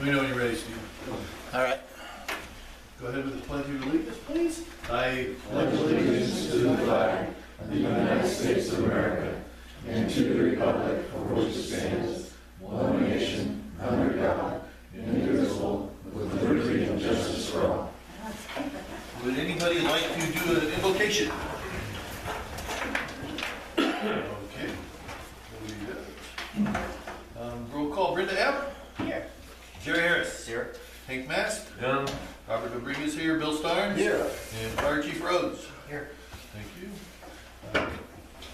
Let me know when you're ready, Steve. All right. Go ahead with the pledge of allegiance, please. I pledge allegiance to the flag of the United States of America and to the republic for which it stands, one nation, under God, indivisible, with liberty and justice for all. Would anybody like to do an invocation? Okay. Roll call. Brenda Abbott? Here. Jerry Harris? Here. Hank Mast? Done. Robert Rodriguez here. Bill Starnes? Here. And Fire Chief Rhodes? Here. Thank you.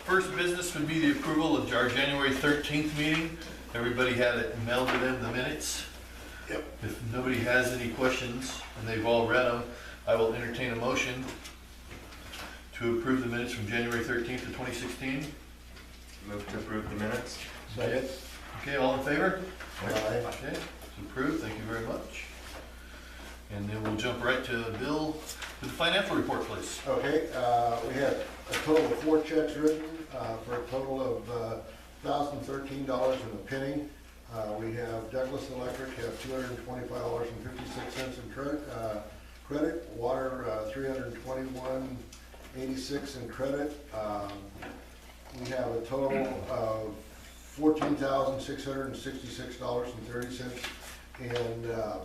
First business would be the approval of our January 13th meeting. Everybody had it mailed to them, the minutes. Yep. If nobody has any questions, and they've all read them, I will entertain a motion to approve the minutes from January 13th of 2016. Move to approve the minutes. Second. Okay, all in favor? Aye. Okay, it's approved. Thank you very much. And then we'll jump right to Bill with the financial report, please. Okay, we had a total of 4 checks written for a total of $1,013 and a penny. We have Douglas Electric have $225.56 in credit. Water $321.86 in credit. We have a total of $14,666.30 and our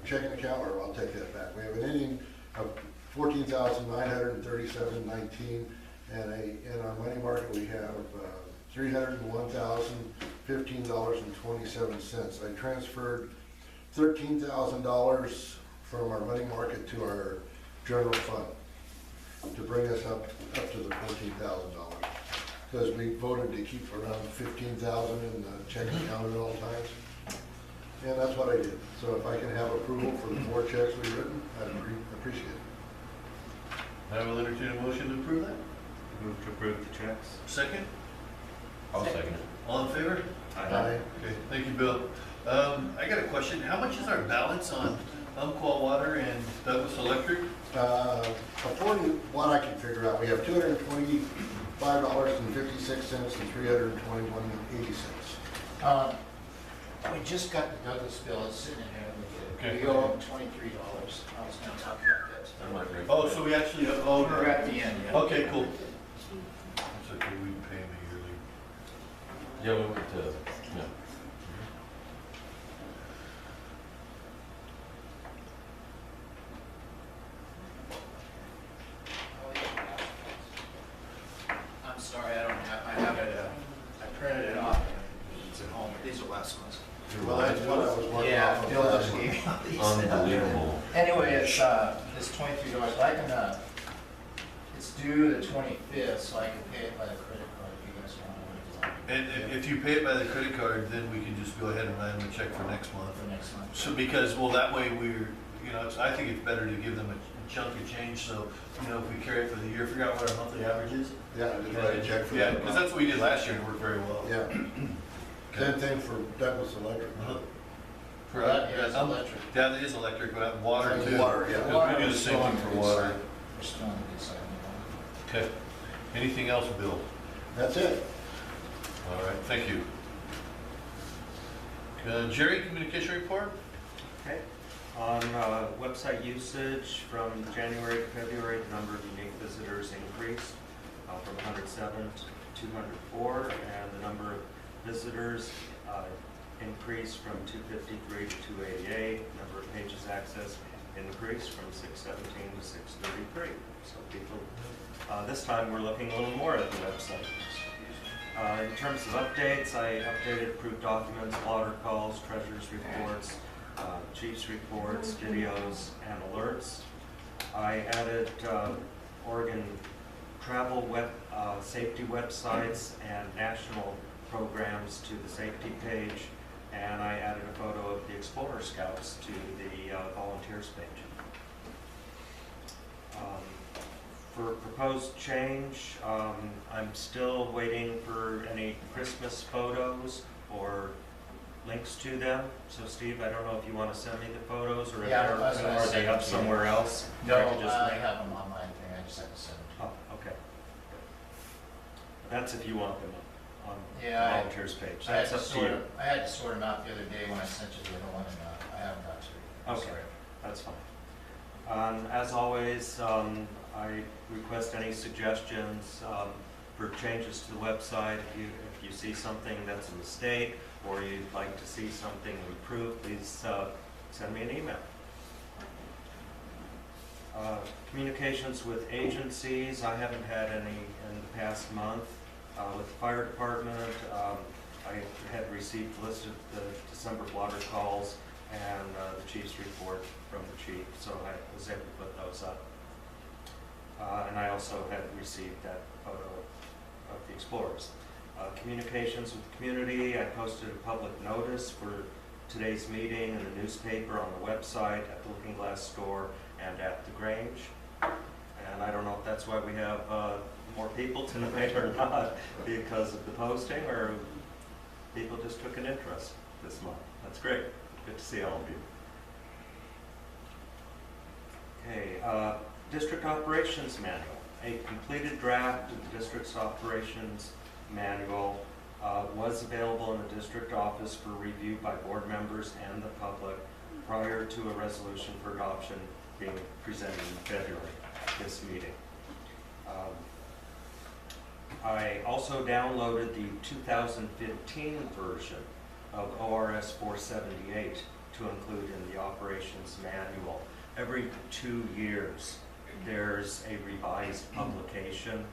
checking account, or I'll take that back. We have an ending of $14,937.19, and in our money market we have $301,015.27. I transferred $13,000 from our money market to our general fund to bring us up to the $14,000, because we voted to keep around $15,000 in the checking account at all times. And that's what I did. So if I can have approval for the 4 checks we've written, I'd appreciate it. I will entertain a motion to approve that. Move to approve the checks. Second? I'll second it. All in favor? Aye. Okay, thank you, Bill. I got a question. How much is our balance on Umpqua Water and Douglas Electric? According to what I can figure out, we have $225.56 and $321.80. We just got the Douglas bill, it's sitting in here. Okay. We owe them $23. I was gonna talk about that. Oh, so we actually, We're at the end, yeah. okay, cool. That's okay, we can pay them yearly. Yeah, we went to, yeah. I'm sorry, I have it, I printed it off. It's at home, these are last ones. Well, that's what I was wondering. Yeah, Bill just gave me these. Unbelievable. Anyway, it's $23, but I can, it's due the 25th, so I can pay it by the credit card if you guys want to. And if you pay it by the credit card, then we can just go ahead and write them a check for next month. For next month. So because, well, that way we're, I think it's better to give them a chunk of change, so, if we carry it for the year, figure out what our monthly average is. Yeah, I just write a check for Yeah, that. because that's what we did last year and it worked very well. Yeah. Same thing for Douglas Electric. For Yeah, it's electric. Yeah, it is electric, but water And too. water, yeah. Because we do the same thing for water. We're still on the good side of Okay. Anything else, Bill? That's it. All right, thank you. Jerry, communication report? Okay. On website usage from January to February, the number of unique visitors increased from 107 to 204, and the number of visitors increased from 253 to 288. Number of pages accessed increased from 617 to 633. So people, this time we're looking a little more at the website. In terms of updates, I updated approved documents, water calls, treasurer's reports, chief's reports, videos, and alerts. I added Oregon travel safety websites and national programs to the safety page, and I added a photo of the Explorer Scouts to the volunteers page. For proposed change, I'm still waiting for any Christmas photos or links to them. So Steve, I don't know if you want to send me the photos, or if Yeah, they're, I was gonna or are send they them up to you. somewhere else? No, I can just I link- have them online thing, I just have to send them. Oh, okay. That's if you want them on the Yeah, volunteers page. I had That's to up to sort you. them, I had to sort them out the other day when I sent you the other one, and I haven't got to it. I'm Okay, sorry. that's fine. As always, I request any suggestions for changes to the website. If you see something that's a mistake, or you'd like to see something improved, please send me an email. Communications with agencies, I haven't had any in the past month. With the fire department, I had received listed the December blotter calls and the chief's report from the chief, so I was able to put those up. And I also had received that photo of the explorers. Communications with the community, I posted a public notice for today's meeting in the newspaper, on the website, at the Lookingglass store, and at the Grange. And I don't know if that's why we have more people tonight or not, because of the posting, or people just took an interest this month. That's great. Good to see all of you. Okay, District Operations Manual. A completed draft of the district's operations manual was available in the district office for review by board members and the public prior to a resolution for adoption being presented in February, this meeting. I also downloaded the 2015 version of ORS 478 to include in the operations manual. Every 2 years, there's a revised publication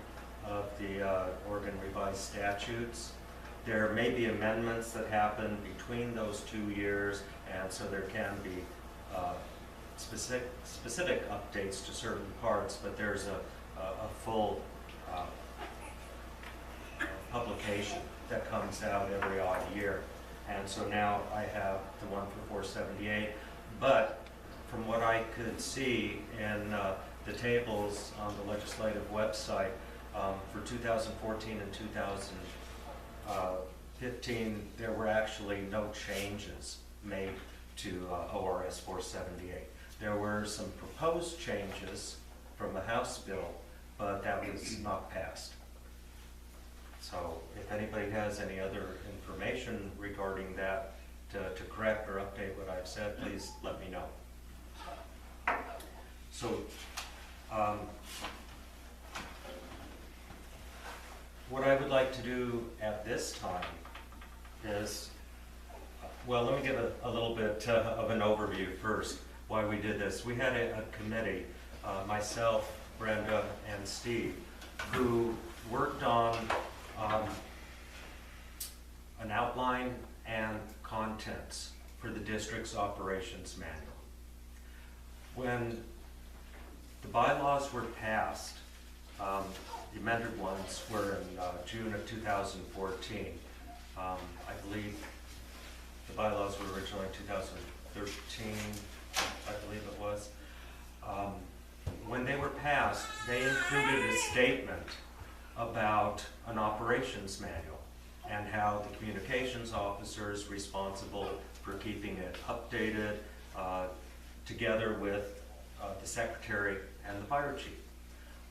of the Oregon Revised Statutes. There may be amendments that happen between those 2 years, and so there can be specific updates to certain parts, but there's a full publication that comes out every odd year. And so now I have the one for 478, but from what I could see in the tables on the legislative website, for 2014 and 2015, there were actually no changes made to ORS 478. There were some proposed changes from the House bill, but that was not passed. So if anybody has any other information regarding that to correct or update what I've said, please let me know. So what I would like to do at this time is, well, let me give a little bit of an overview first, why we did this. We had a committee, myself, Brenda, and Steve, who worked on an outline and contents for the district's operations manual. When the bylaws were passed, the amended ones were in June of 2014. I believe the bylaws were originally in 2013, I believe it was. When they were passed, they included a statement about an operations manual and how the communications officer is responsible for keeping it updated together with the secretary and the fire chief.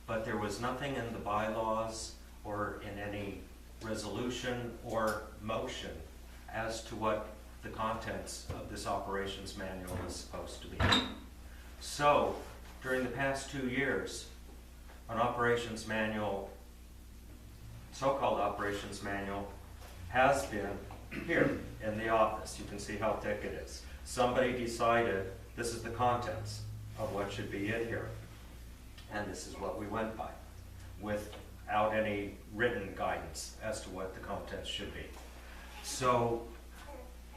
But there was nothing in the bylaws or in any resolution or motion as to what the contents of this operations manual is supposed to be. So, during the past 2 years, an operations manual, so-called operations manual, has been here in the office. You can see how thick it is. Somebody decided this is the contents of what should be in here. And this is what we went by, without any written guidance as to what the contents should be. So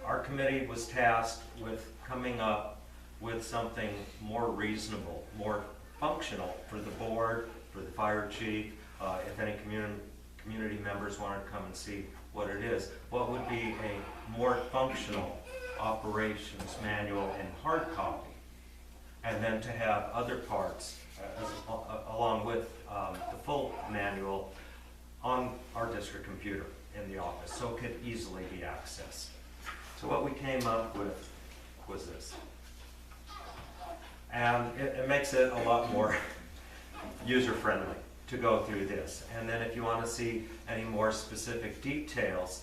our committee was tasked with coming up with something more reasonable, more functional for the board, for the fire chief, if any community members wanted to come and see what it is. What would be a more functional operations manual in hard copy, and then to have other parts along with the full manual on our district computer in the office, so it could easily be accessed. So what we came up with was this. And it makes it a lot more user-friendly. to go through this. And then if you want to see any more specific details,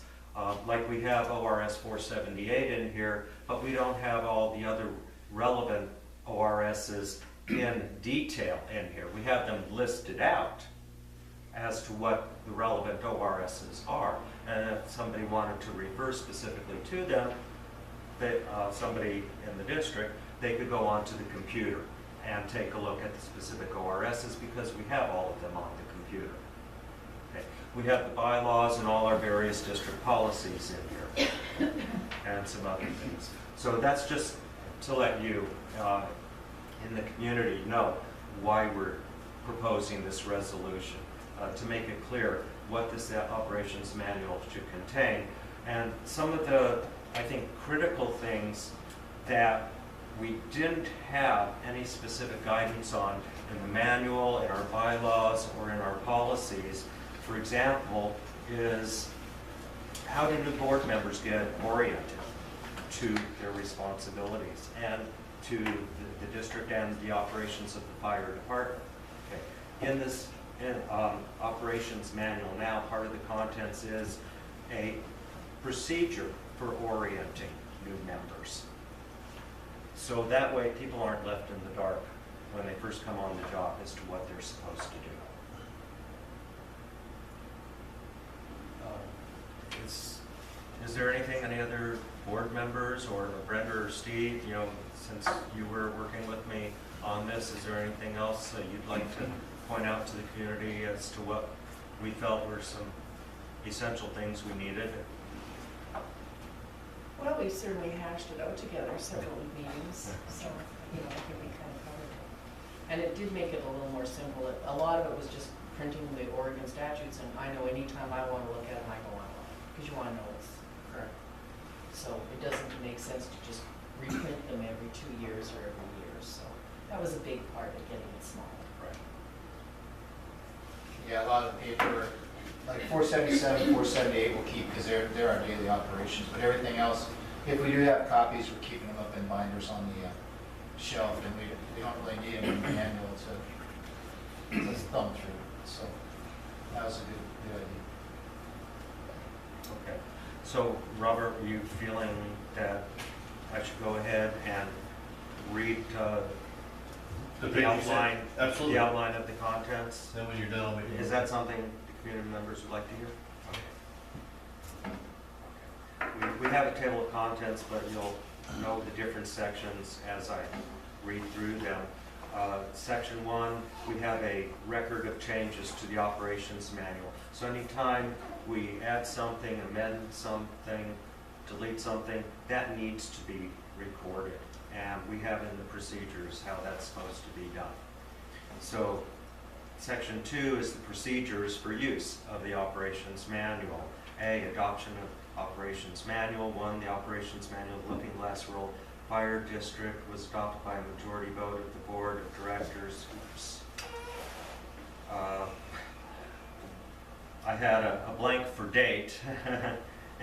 like we have ORS 478 in here, but we don't have all the other relevant ORSs in detail in here. We have them listed out as to what the relevant ORSs are. And if somebody wanted to refer specifically to them, somebody in the district, they could go onto the computer and take a look at the specific ORSs because we have all of them on the computer. Okay. We have the bylaws and all our various district policies in here and some other things. So that's just to let you in the community know why we're proposing this resolution, to make it clear what this operations manual should contain. And some of the, I think, critical things that we didn't have any specific guidance on in the manual, in our bylaws, or in our policies, for example, is how do new board members get oriented to their responsibilities and to the district and the operations of the fire department. Okay. In this operations manual now, part of the contents is a procedure for orienting new members. So that way people aren't left in the dark when they first come on the job as to what they're supposed to do. Is there anything, any other board members or Brenda or Steve, you know, since you were working with me on this, is there anything else that you'd like to point out to the community as to what we felt were some essential things we needed? Well, we certainly hashed it out together several meetings, so, you know, I think we kind of covered it. And it did make it a little more simple. A lot of it was just printing the Oregon statutes, and I know anytime I want to look at them, I go online, because you want to know it's correct. So it doesn't make sense to just reprint them every 2 years or every year, so that was a big part of getting it small. Right. Yeah, a lot of the paper, like 477, 478 we'll keep because they're our daily operations, but everything else, if we do have copies, we're keeping them up in binders on the shelf, and we don't really need them in the manual to thumb through. So that was a good idea. Okay. So, Robert, are you feeling that I should go ahead and read The the page you outline, said? Absolutely. the outline of the contents? Then when you're done, I'll make a Is that something the community members would like to hear? Okay. We have a table of contents, but you'll know the different sections as I read through them. Section 1, we have a record of changes to the operations manual. So anytime we add something, amend something, delete something, that needs to be recorded. And we have in the procedures how that's supposed to be done. So Section 2 is the procedures for use of the operations manual. A, adoption of operations manual. 1, the operations manual of Lookingglass Rural Fire District was adopted by a majority vote of the board of directors. Oops. I had a blank for date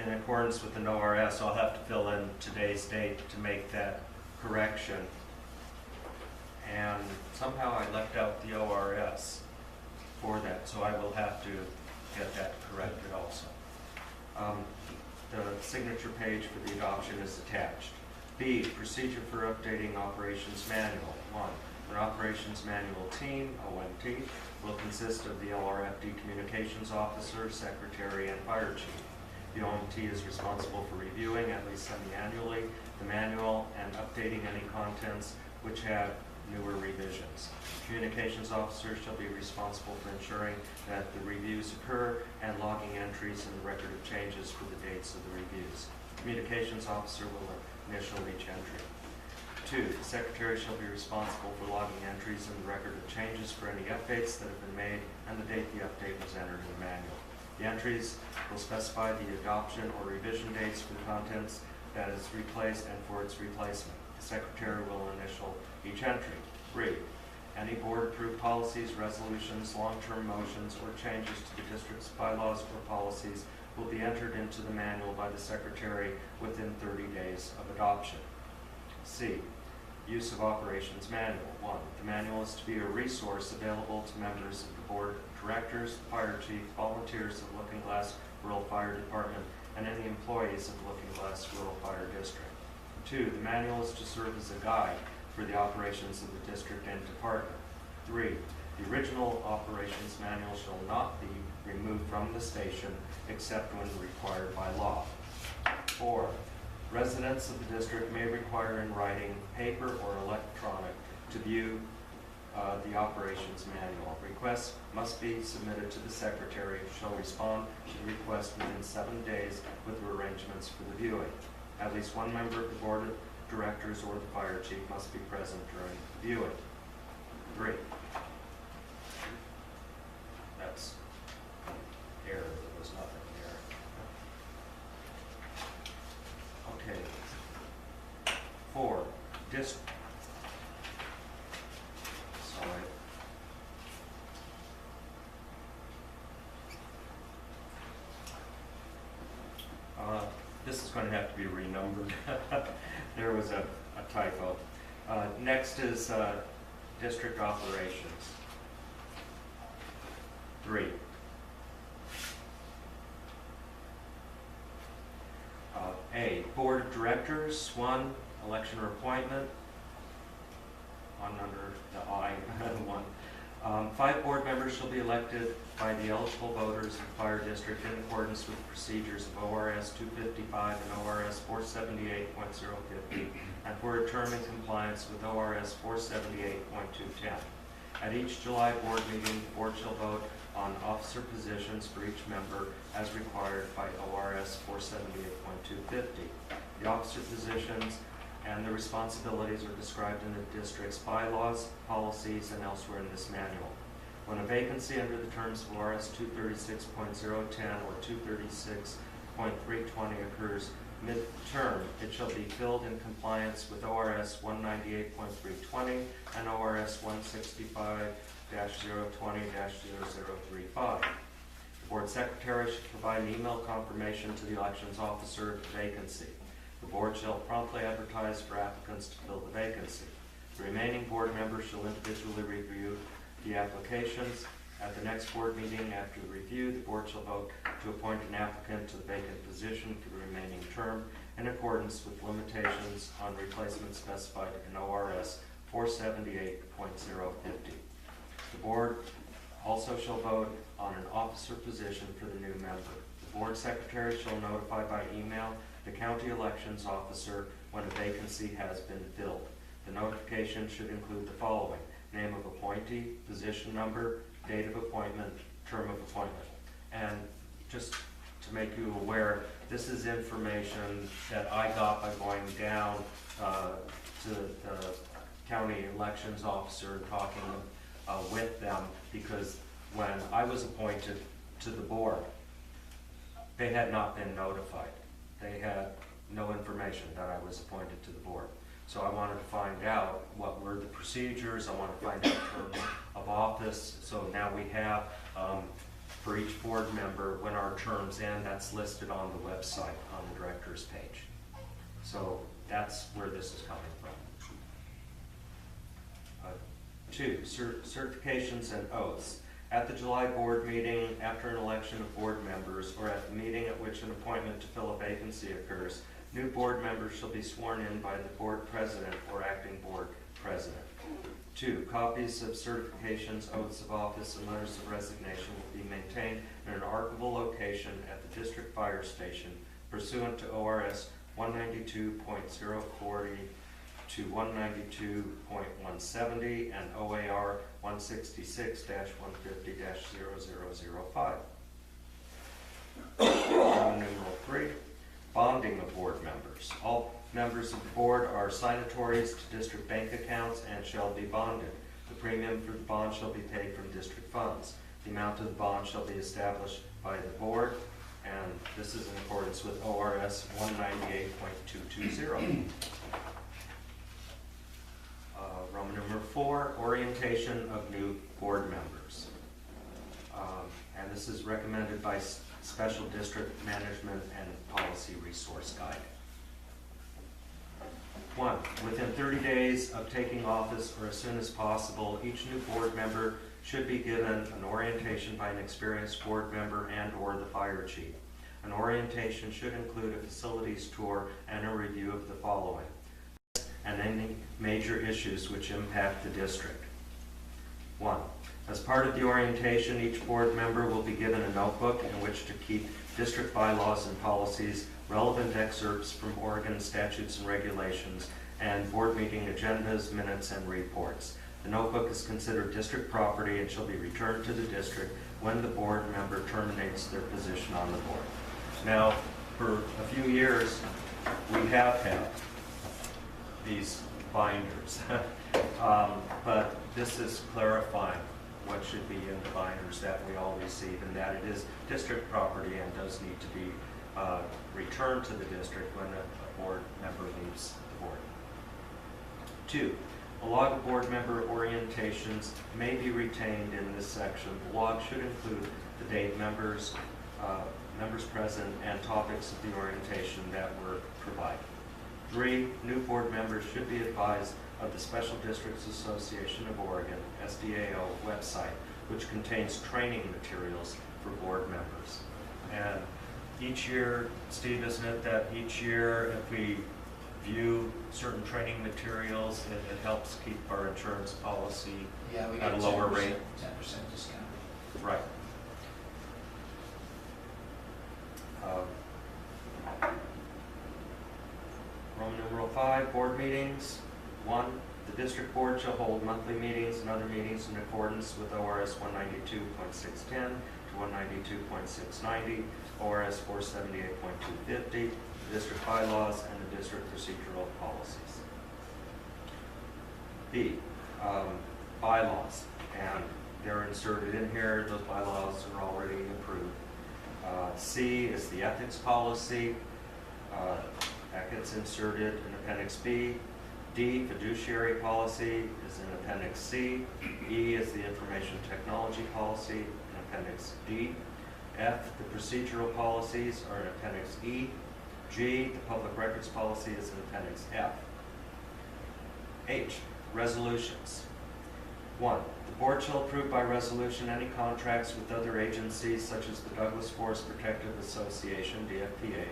in accordance with the ORS, so I'll have to fill in today's date to make that correction. And somehow I left out the ORS for that, so I will have to get that corrected also. The signature page for the adoption is attached. B, procedure for updating operations manual. 1, an operations manual team, OMT, will consist of the LRFD communications officer, secretary, and fire chief. The OMT is responsible for reviewing, at least semi-annually, the manual and updating any contents which have newer revisions. Communications officer shall be responsible for ensuring that the reviews occur and logging entries in the record of changes for the dates of the reviews. Communications officer will initial each entry. 2, the secretary shall be responsible for logging entries in the record of changes for any updates that have been made and the date the update was entered in the manual. The entries will specify the adoption or revision dates for the contents that is replaced and for its replacement. The secretary will initial each entry. 3, any board-approved policies, resolutions, long-term motions, or changes to the district's bylaws or policies will be entered into the manual by the secretary within 30 days of adoption. C, Use of Operations Manual. 1. The manual is to be a resource available to members of the Board of Directors, Fire Chief, volunteers of Lookingglass Rural Fire Department, and any employees of Lookingglass Rural Fire District. 2. The manual is to serve as a guide for the operations of the district and department. 3. The original operations manual shall not be removed from the station except when required by law. 4. Residents of the district may require in writing, paper or electronic, to view the operations manual. Requests must be submitted to the secretary, who shall respond to the request within 7 days with arrangements for the viewing. At least one member of the board of directors or the fire chief must be present during the viewing. 3. That's error, there was nothing there. Okay. 4. Sorry. This is going to have to be renumbered. There was a typo. Next is district operations. 3. A, Board of Directors. 1, election or appointment. On under the I, 1. 5 board members shall be elected by the eligible voters of the fire district in accordance with the procedures of ORS 255 and ORS 478.050 and for a term in compliance with ORS 478.210. At each July board meeting, the board shall vote on officer positions for each member as required by ORS 478.250. The officer positions and the responsibilities are described in the district's bylaws, policies, and elsewhere in this manual. When a vacancy under the terms of ORS 236.010 or 236.320 occurs mid-term, it shall be filled in compliance with ORS 198.320 and ORS 165-020-0035. The board secretary should provide an email confirmation to the elections officer of the vacancy. The board shall promptly advertise for applicants to fill the vacancy. The remaining board members shall individually review the applications. At the next board meeting after the review, the board shall vote to appoint an applicant to the vacant position for the remaining term in accordance with limitations on replacement specified in ORS 478.050. The board also shall vote on an officer position for the new member. The board secretary shall notify by email the county elections officer when a vacancy has been filled. The notification should include the following: name of appointee, position number, date of appointment, term of appointment. And just to make you aware, this is information that I got by going down to the county elections officer and talking with them, because when I was appointed to the board, they had not been notified. They had no information that I was appointed to the board. So I wanted to find out what were the procedures. I wanted to find out terms of office. So now we have, for each board member, when our terms end, that's listed on the website, on the director's page. So that's where this is coming from. 2, certifications and oaths. At the July board meeting, after an election of board members, or at the meeting at which an appointment to fill a vacancy occurs, new board members shall be sworn in by the board president or acting board president. 2, copies of certifications, oaths of office, and letters of resignation will be maintained in an archival location at the district fire station pursuant to ORS 192.040 to 192.170 and OAR 166-150-0005. Numeral 3, bonding of board members. All members of the board are signatories to district bank accounts and shall be bonded. The premium for the bond shall be paid from district funds. The amount of the bond shall be established by the board, and this is in accordance with ORS 198.220. Roman numeral 4, orientation of new board members. And this is recommended by Special District Management and Policy Resource Guide. 1, Within 30 days of taking office or as soon as possible, each new board member should be given an orientation by an experienced board member and/or the fire chief. An orientation should include a facilities tour and a review of the following, and any major issues which impact the district. 1. As part of the orientation, each board member will be given a notebook in which to keep district bylaws and policies, relevant excerpts from Oregon statutes and regulations, and board meeting agendas, minutes, and reports. The notebook is considered district property and shall be returned to the district when the board member terminates their position on the board. Now, for a few years, we have had these binders, but this is clarifying what should be in the binders that we all receive, and that it is district property and does need to be returned to the district when a board member leaves the board. 2. A log of board member orientations may be retained in this section. The log should include the date, members present, and topics of the orientation that were provided. 3. New board members should be advised of the Special Districts Association of Oregon, SDAO website, which contains training materials for board members. And each year, Steve, isn't it that each year if we view certain training materials, it helps keep our insurance policy Yeah, we at get a lower 10% rate? 10% discount. Right. Roman numeral 5, board meetings. 1, the district board shall hold monthly meetings and other meetings in accordance with ORS 192.610 to 192.690, ORS 478.250, the district bylaws, and the district procedural policies. B, bylaws, and they're inserted in here. Those bylaws are already approved. C is the ethics policy. That gets inserted in Appendix B. D, fiduciary policy, is in Appendix C. E is the information technology policy in Appendix D. F, the procedural policies are in Appendix E. G, the public records policy is in Appendix F. H, resolutions. 1, the board shall approve by resolution any contracts with other agencies such as the Douglas Forest Protective Association, DFPA,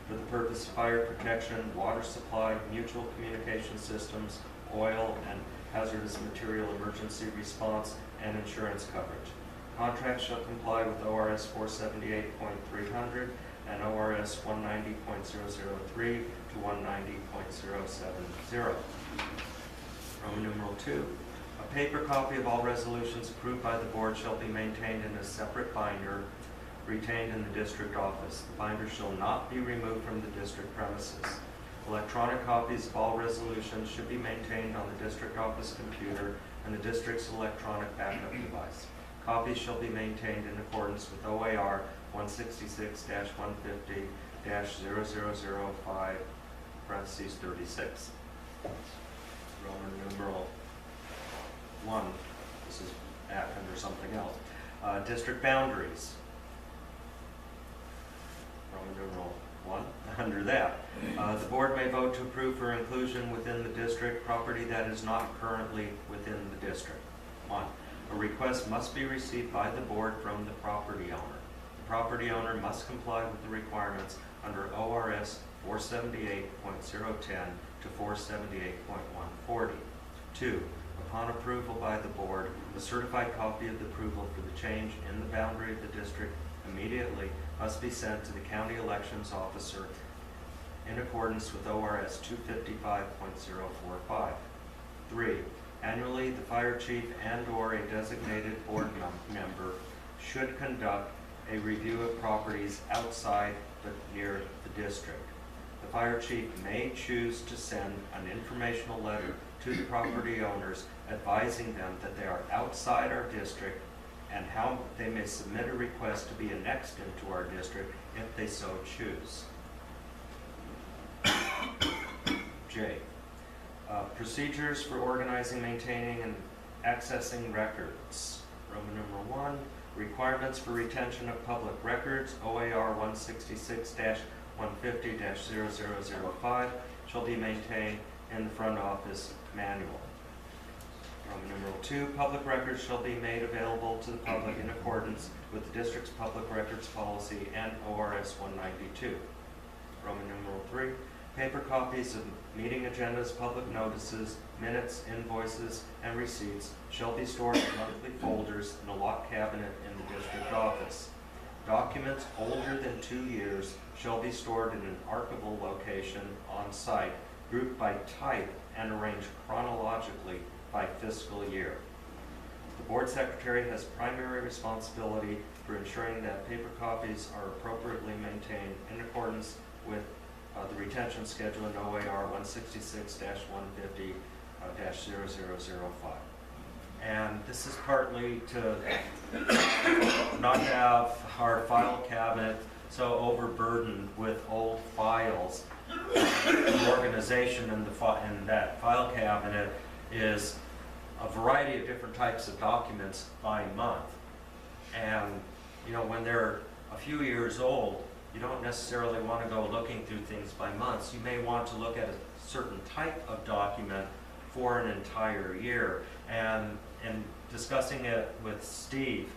for the purpose of fire protection, water supply, mutual communication systems, oil and hazardous material emergency response, and insurance coverage. Contracts shall comply with ORS 478.300 and ORS 190.003 to 190.070. Roman numeral 2. A paper copy of all resolutions approved by the board shall be maintained in a separate binder retained in the district office. The binder shall not be removed from the district premises. Electronic copies of all resolutions should be maintained on the district office computer and the district's electronic backup device. Copies shall be maintained in accordance with OAR 166-150-0005, parentheses 36. Roman numeral 1, this is under something else. District boundaries. Roman numeral 1, under that. The board may vote to approve for inclusion within the district property that is not currently within the district. 1, a request must be received by the board from the property owner. The property owner must comply with the requirements under ORS 478.010 to 478.140. 2, upon approval by the board, a certified copy of the approval for the change in the boundary of the district immediately must be sent to the county elections officer in accordance with ORS 255.045. 3, annually the fire chief and/or a designated board member should conduct a review of properties outside but near the district. The fire chief may choose to send an informational letter to the property owners advising them that they are outside our district and how they may submit a request to be annexed into our district if they so choose. J. Procedures for organizing, maintaining, and accessing records. Roman numeral 1. Requirements for retention of public records, OAR 166-150-0005, shall be maintained in the front office manual. Roman numeral 2, public records shall be made available to the public in accordance with the district's public records policy and ORS 192. Roman numeral 3, paper copies of meeting agendas, public notices, minutes, invoices, and receipts shall be stored in monthly folders in a locked cabinet in the district office. Documents older than 2 years shall be stored in an archival location on site, grouped by type and arranged chronologically by fiscal year. The board secretary has primary responsibility for ensuring that paper copies are appropriately maintained in accordance with the retention schedule in OAR 166-150-0005. And this is partly to not have our file cabinet so overburdened with old files. The organization in that file cabinet is a variety of different types of documents by month. And you know, when they're a few years old, you don't necessarily want to go looking through things by months. You may want to look at a certain type of document for an entire year. And in discussing it with Steve,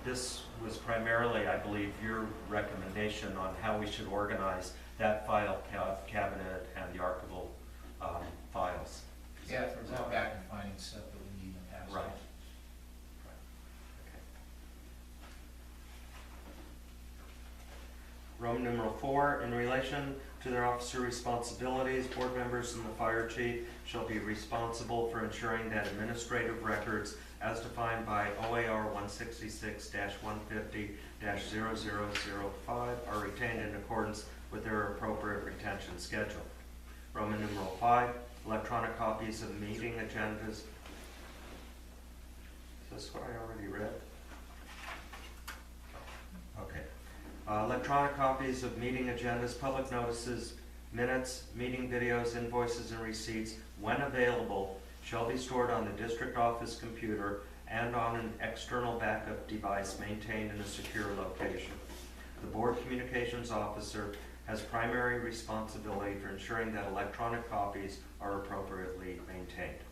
this was primarily, I believe, your recommendation on how we should organize that file cabinet and the archival files. Yeah, for going back and finding stuff that we need in the past. Right. Roman numeral 4, in relation to their officer responsibilities, board members and the fire chief shall be responsible for ensuring that administrative records as defined by OAR 166-150-0005 are retained in accordance with their appropriate retention schedule. Roman numeral 5, electronic copies of meeting agendas. Is this what I already read? Okay. Electronic copies of meeting agendas, public notices, minutes, meeting videos, invoices, and receipts, when available, shall be stored on the district office computer and on an external backup device maintained in a secure location. The board communications officer has primary responsibility for ensuring that electronic copies are appropriately maintained.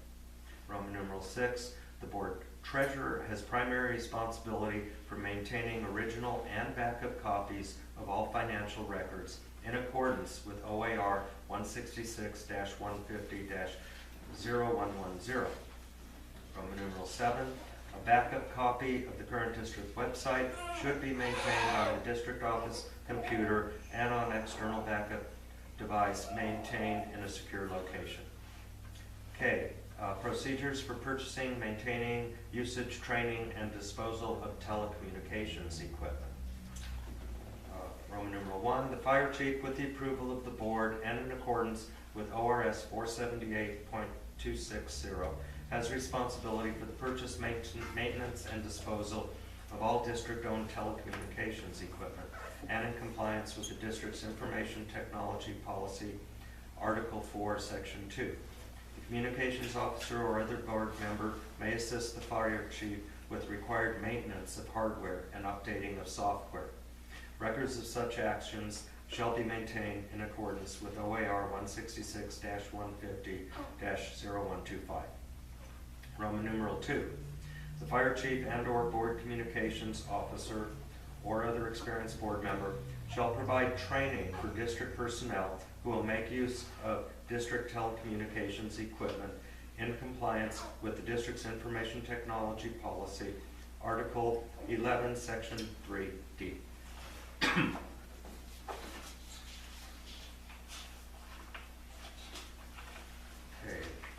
Roman numeral 6, the board treasurer has primary responsibility for maintaining original and backup copies of all financial records in accordance with OAR 166-150-0110. Roman numeral 7, a backup copy of the current district website should be maintained on the district office computer and on external backup device maintained in a secure location. Okay. Procedures for purchasing, maintaining, usage, training, and disposal of telecommunications equipment. Roman numeral 1, the fire chief, with the approval of the board and in accordance with ORS 478.260, has responsibility for the purchase, maintenance, and disposal of all district-owned telecommunications equipment and in compliance with the district's information technology policy, Article 4, Section 2. Communications officer or other board member may assist the fire chief with required maintenance of hardware and updating of software. Records of such actions shall be maintained in accordance with OAR 166-150-0125. Roman numeral 2. The fire chief and/or board communications officer or other experienced board member shall provide training for district personnel who will make use of district telecommunications equipment in compliance with the district's information technology policy, Article 11, Section 3D. Okay,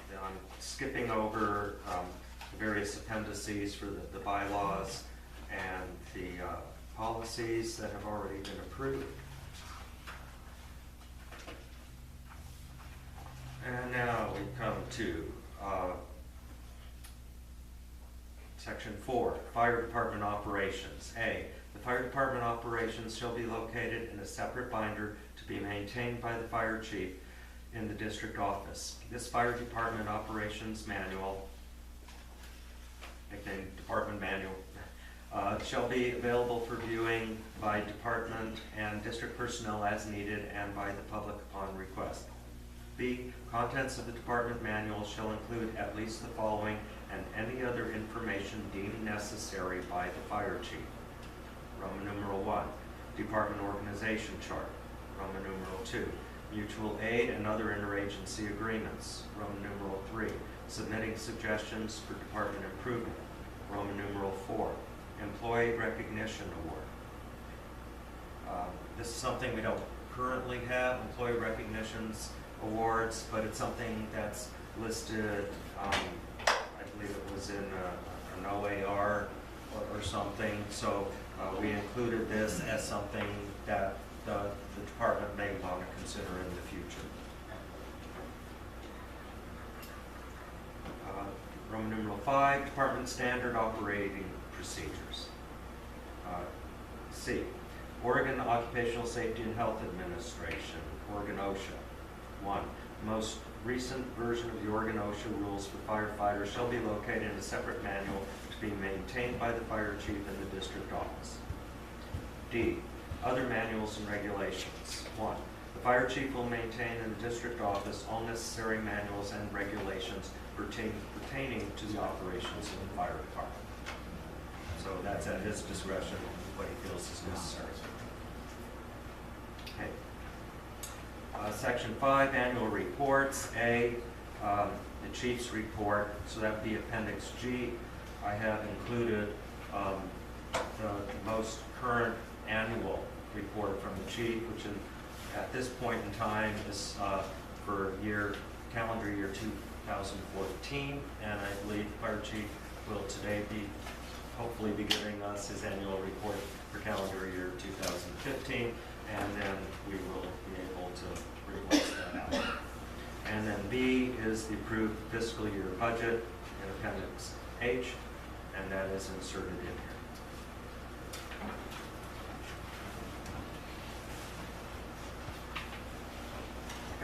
then I'm skipping over the various appendices for the bylaws and the policies that have already been approved. And now we come to Section 4, Fire Department Operations. A, the Fire Department operations shall be located in a separate binder to be maintained by the fire chief in the district office. This Fire Department Operations Manual, nicknamed Department Manual, shall be available for viewing by department and district personnel as needed and by the public upon request. B, contents of the department manual shall include at least the following and any other information deemed necessary by the fire chief. Roman numeral 1, department organization chart. Roman numeral 2, mutual aid and other interagency agreements. Roman numeral 3, submitting suggestions for department improvement. Roman numeral 4, employee recognition award. This is something we don't currently have, employee recognitions awards, but it's something that's listed, I believe it was in an OAR or something, so we included this as something that the department may want to consider in the future. Roman numeral 5, department standard operating procedures. C, Oregon Occupational Safety and Health Administration, Oregon OSHA. 1, most recent version of the Oregon OSHA rules for firefighters shall be located in a separate manual to be maintained by the fire chief in the district office. D, other manuals and regulations. 1, the fire chief will maintain in the district office all necessary manuals and regulations pertaining to the operations of the fire department. So that's at his discretion, what he feels is necessary. Okay. Section 5, annual reports. A, the chief's report, so that would be Appendix G. I have included the most current annual report from the chief, which at this point in time is for calendar year 2014, and I believe the fire chief will today hopefully be giving us his annual report for calendar year 2015, and then we will be able to replace that out. And then B is the approved fiscal year budget in Appendix H, and that is inserted in here.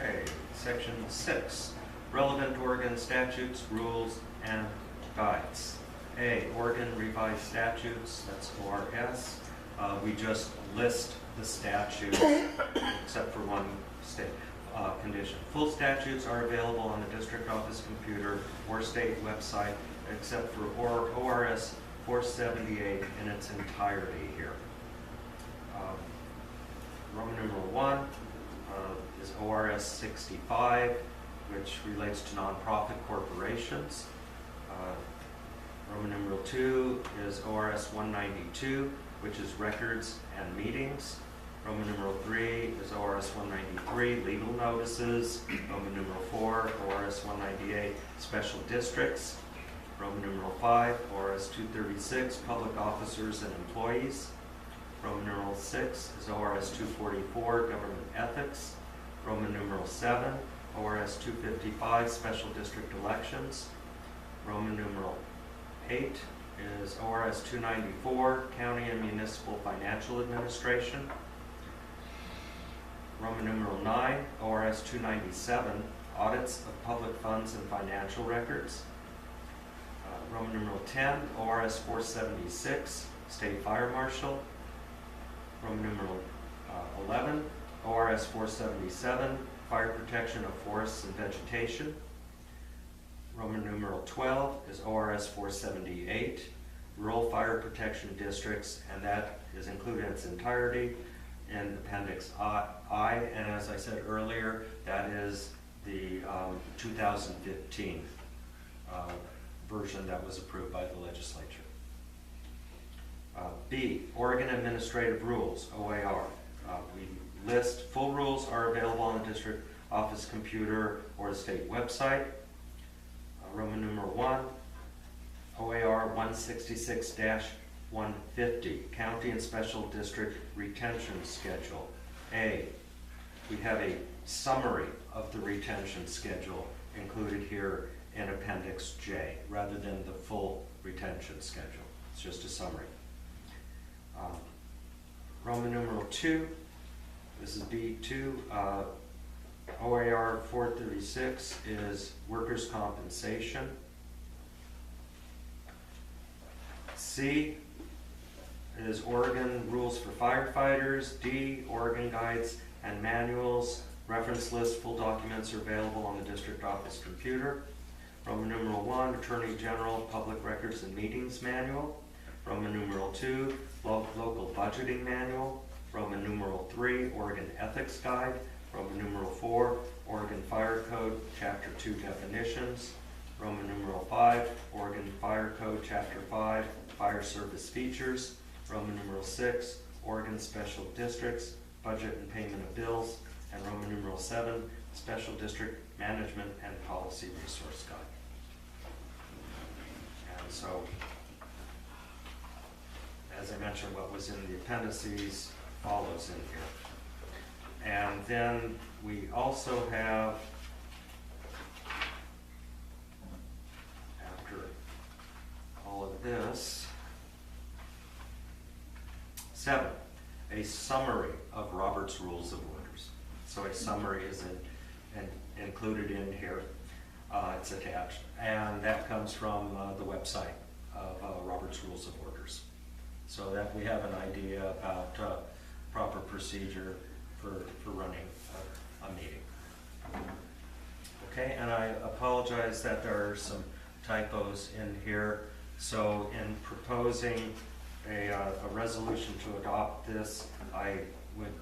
Okay, Section 6, relevant Oregon statutes, rules, and guides. A, Oregon Revised Statutes, that's ORS. We just list the statutes except for one state condition. Full statutes are available on the district office computer or state website except for ORS 478 in its entirety here. Roman numeral 1 is ORS 65, which relates to nonprofit corporations. Roman numeral 2 is ORS 192, which is records and meetings. Roman numeral 3 is ORS 193, legal notices. Roman numeral 4, ORS 198, special districts. Roman numeral 5, ORS 236, public officers and employees. Roman numeral 6 is ORS 244, government ethics. Roman numeral 7, ORS 255, special district elections. Roman numeral 8 is ORS 294, county and municipal financial administration. Roman numeral 9, ORS 297, audits of public funds and financial records. Roman numeral 10, ORS 476, state fire marshal. Roman numeral 11, ORS 477, fire protection of forests and vegetation. Roman numeral 12 is ORS 478, rural fire protection districts, and that is included in its entirety in Appendix I, and as I said earlier, that is the 2015 version that was approved by the legislature. B, Oregon Administrative Rules, OAR. We list full rules are available on the district office computer or the state website. Roman numeral 1, OAR 166-150, County and Special District Retention Schedule. A, we have a summary of the retention schedule included here in Appendix J, rather than the full retention schedule. It's just a summary. Roman numeral 2, this is B2, OAR 436 is workers' compensation. C is Oregon rules for firefighters. D, Oregon guides and manuals Reference list, full documents are available on the district office computer. Roman numeral 1, Attorney General, Public Records and Meetings Manual. Roman numeral 2, Local Budgeting Manual. Roman numeral 3, Oregon Ethics Guide. Roman numeral 4, Oregon Fire Code, Chapter 2 Definitions. Roman numeral 5, Oregon Fire Code, Chapter 5, Fire Service Features. Roman numeral 6, Oregon Special Districts, Budget and Payment of Bills. And Roman numeral 7, Special District Management and Policy Resource Guide. And so, as I mentioned, what was in the appendices follows in here. And then we also have, after all of this, 7, a summary of Robert's Rules of Orders. So a summary is included in here. It's attached. And that comes from the website of Robert's Rules of Orders. So that we have an idea about proper procedure for running a meeting. Okay, and I apologize that there are some typos in here. So in proposing a resolution to adopt this, I would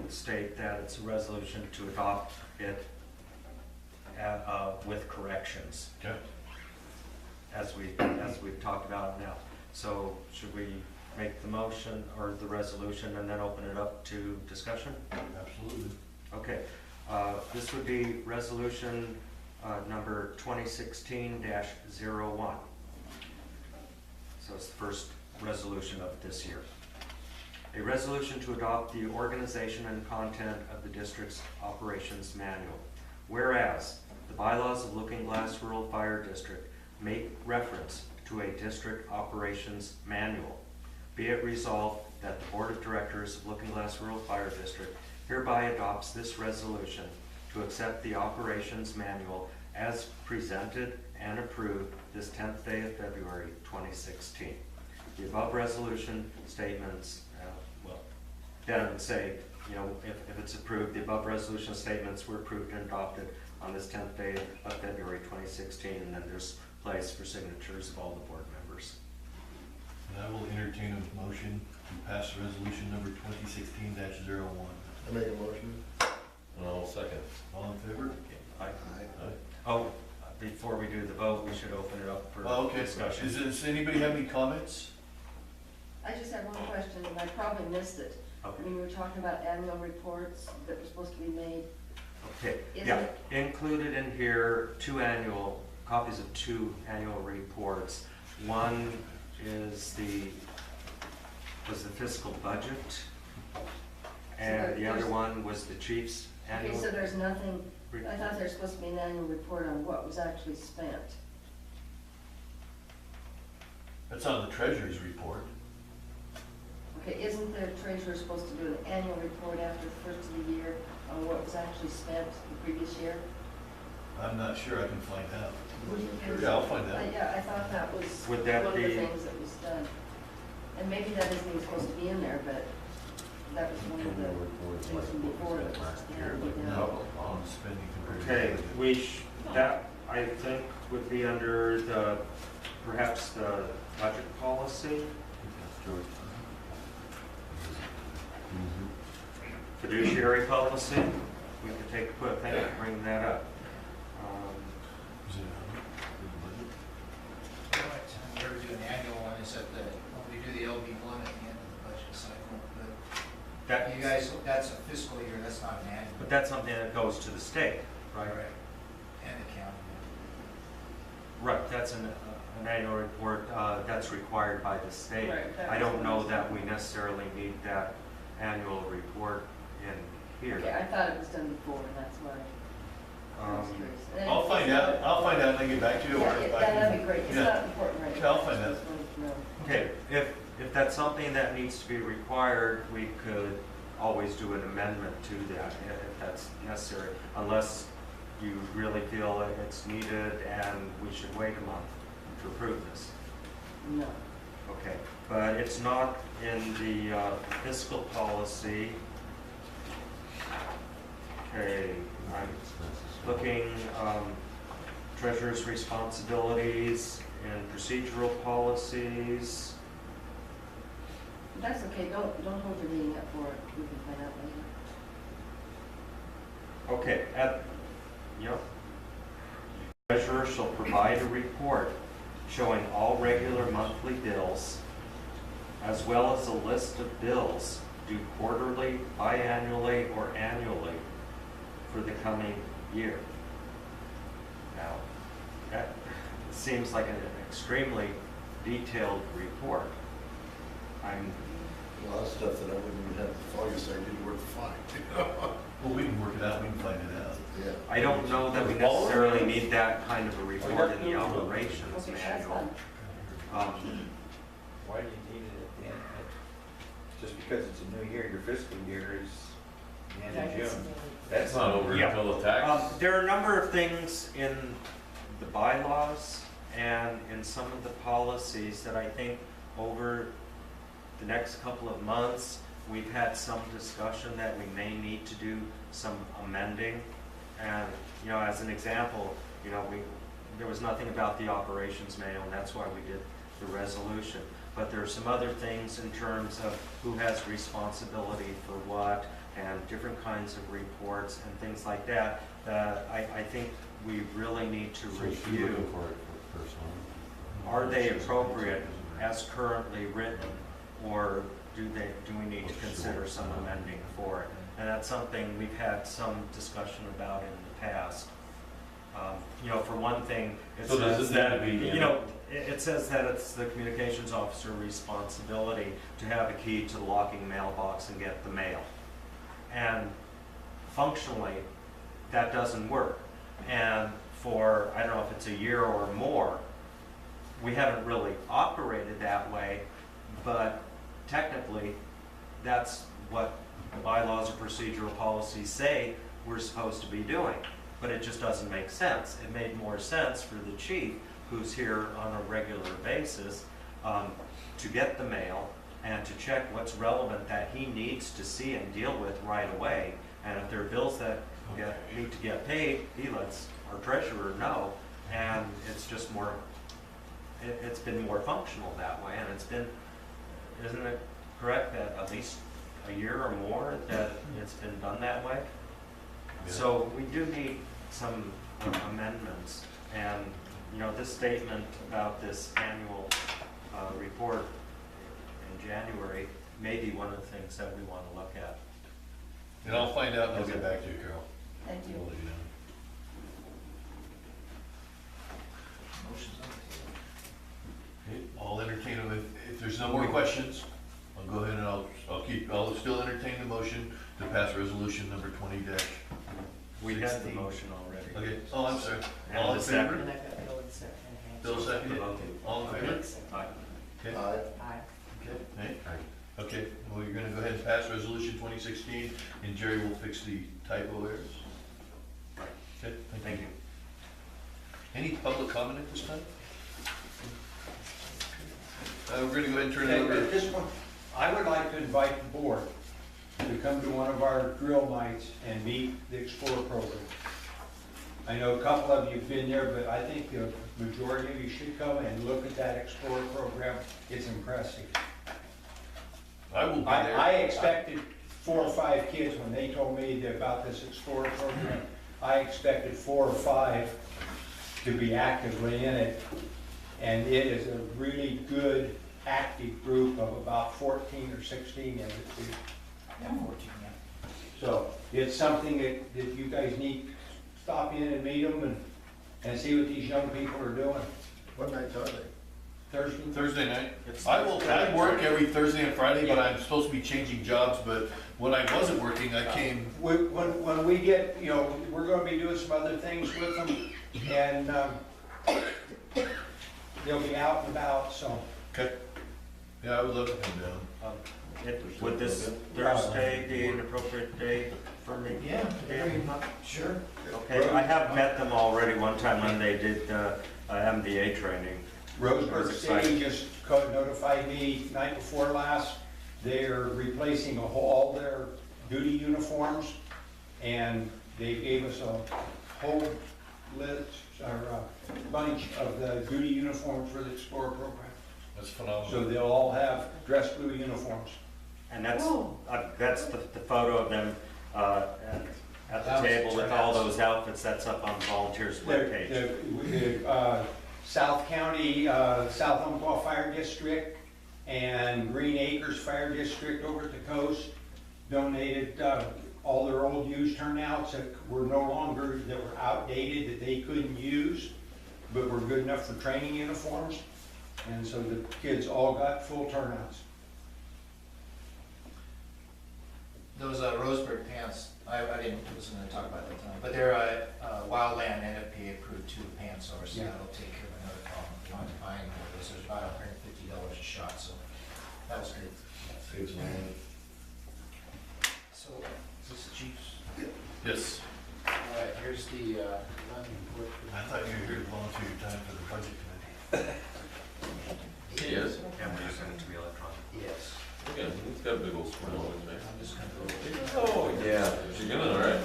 state that it's a resolution to adopt it with corrections. Okay. As we've talked about now. So should we make the motion or the resolution and then open it up to discussion? Absolutely. Okay, this would be resolution number 2016-01. So it's the first resolution of this year. A resolution to adopt the organization and content of the district's operations manual. Whereas the bylaws of Lookingglass Rural Fire District make reference to a district operations manual. Be it resolved that the Board of Directors of Lookingglass Rural Fire District hereby adopts this resolution to accept the operations manual as presented and approved this 10th day of February 2016. The above resolution statements, then it would say, you know, if it's approved, the above resolution statements were approved and adopted on this 10th day of February 2016, and then there's place for signatures of all the board members. And I will entertain a motion to pass resolution number 2016-01. I make a motion. And I'll second. All in favor? Aye. Aye. Oh, before we do the vote, we should open it up for Oh, okay. discussion. Does anybody have any comments? I just have one question, and I probably missed it. Okay. When we were talking about annual reports that were supposed to be made. Okay, Isn't yeah, it- included in here copies of 2 annual reports. One is the fiscal budget, and the other one was the chief's Okay, annual. so there's nothing, I report. thought there was supposed to be an annual report on what was actually spent. That's on the treasurer's report. Okay, isn't the treasurer supposed to do an annual report after the first of the year on what was actually spent the previous year? I'm not sure, I can find out. And Yeah, I'll find out. Yeah, I thought that was Would one that of the be- things that was done. And maybe that isn't even supposed to be in there, but that was one of the things from before that had to be done. No, on spending compared to. Okay, that, I think, would be under perhaps the budget policy, fiduciary policy. We could take a quick thing and bring that up. Is it on the budget? The only time we ever do an annual one is at when we do the LB1 at the end of the budget cycle. But That, you guys, that's a fiscal year, that's not an annual. but that's something that goes to the state, right? And the county. Right, that's an annual report, that's required by the state. Right, that I was don't what know I that said. we necessarily need that annual report in here. Okay, I thought it was done before, and that's why I was Um, curious. And I'll if find it's out, not- I'll find out and then get back to you. or Yeah, if I that'd can- be great. It's Yeah. not important right Yeah, now. I'll find out. Just wanted to know. Okay, if that's something that needs to be required, we could always do an amendment to that if that's necessary, unless you really feel that it's needed and we should wait a month to approve this. No. Okay, but it's not in the fiscal policy. Okay, I'm looking, treasurer's responsibilities and procedural policies. That's okay, don't hold your meeting up for it, we can find out later. Okay, yep. Treasurer shall provide a report showing all regular monthly bills, as well as a list of bills due quarterly, biannually, or annually for the coming year. Now, that seems like an extremely detailed report. A lot of stuff that I wouldn't even have to follow, so I did work fine. Well, we can work it out, we can find it out. Yeah. I don't know that we necessarily need that kind of a report in the operations Okay, that's manual. fine. Why do you need it at the end? Just because it's a new year, your fiscal year is the end of June. That's not over Yeah. until the tax. There are a number of things in the bylaws and in some of the policies that I think over the next couple of months, we've had some discussion that we may need to do some amending. And, you know, as an example, you know, there was nothing about the operations manual, and that's why we did the resolution. But there are some other things in terms of who has responsibility for what, and different kinds of reports and things like that, that I think we really need to review. Are they appropriate as currently written, or do we need to consider some amending for it? And that's something we've had some discussion about in the past. You know, for one thing, it So says does that, that mean, you know, it says that it's the communications officer's responsibility to have a key to the locking mailbox and get the mail. And functionally, that doesn't work. And for, I don't know if it's a year or more, we haven't really operated that way, but technically, that's what the bylaws or procedural policies say we're supposed to be doing. But it just doesn't make sense. It made more sense for the chief, who's here on a regular basis, to get the mail and to check what's relevant that he needs to see and deal with right away. And if there are bills that need to get paid, he lets our treasurer know. And it's just more, it's been more functional that way. And it's been, isn't it correct that at least a year or more that it's been done that way? So we do need some amendments. And, you know, this statement about this annual report in January may be one of the things that we want to look at. And I'll find out and I'll get back to you, Carol. Thank you. We'll let you know. Motion's on the table. Okay, I'll entertain them if there's no more questions. I'll go ahead and I'll still entertain the motion to pass resolution number 20-. We had the motion already. Okay, oh, I'm sorry. And All in the second. favor? And I've got Bill and Sarah and Hank. Bill seconded. Okay. All in favor? Aye. Okay. Aye. Aye. Okay, Nate? Okay, well, you're gonna go ahead and pass resolution 2016, and Jerry will fix the typo errors. Okay, thank you. Any public comment at this time? We're gonna go ahead and turn it over Okay, to. this one, I would like to invite the board to come to one of our drill nights and meet the Explorer program. I know a couple of you have been there, but I think the majority of you should come and look at that Explorer program. It's impressive. I will be there. I expected 4 or 5 kids when they told me about this Explorer program. I expected 4 or 5 to be actively in it. And it is a really good, active group of about 14 or 16 in it too. Yeah, 14, yeah. So it's something that you guys need to stop in and meet them and see what these young people are doing. What nights are they? Thursday? Thursday night. It's- I work every Thursday and Friday, but I'm supposed to be changing jobs, but when I wasn't working, I came. When we get, you know, we're gonna be doing some other things with them, and they'll be out and about, so. Okay. Yeah, I would love to come down. Would this Thursday be an appropriate day for me? Yeah, very much, sure. Okay, I have met them already one time when they did MBA training. Roseburg City just notified me night before last, they're replacing all their duty uniforms, and They gave us a whole list, or a bunch of the duty uniforms for the Explorer program. That's phenomenal. So they'll all have dress blue uniforms. And that's, Oh. that's the photo of them at That the was table with all turnouts. those outfits. That's up on Volunteers webpage. The South County, South Umpqua Fire District and Green Acres Fire District over at the coast donated all their old used turnouts that were no longer, that were outdated, that they couldn't use, but were good enough for training uniforms. And so the kids all got full turnouts. Those Roseburg pants, I wasn't gonna talk about that tonight, but they're Wildland NFPA approved too, the pants are, so Yeah. that'll take care of another problem. If you want to buy any more of those, there's about $150 a shot, so that was good. Saves a lot of money. So, is this the Chiefs? Yes, All right, here's the one report. I thought you were here to volunteer your time for the budget committee. He is. Yeah, we're using it to be electronic. Yes, Look at him, he's got a big old smile on his face. I'm just gonna go over it. Oh, yeah. She doing all right?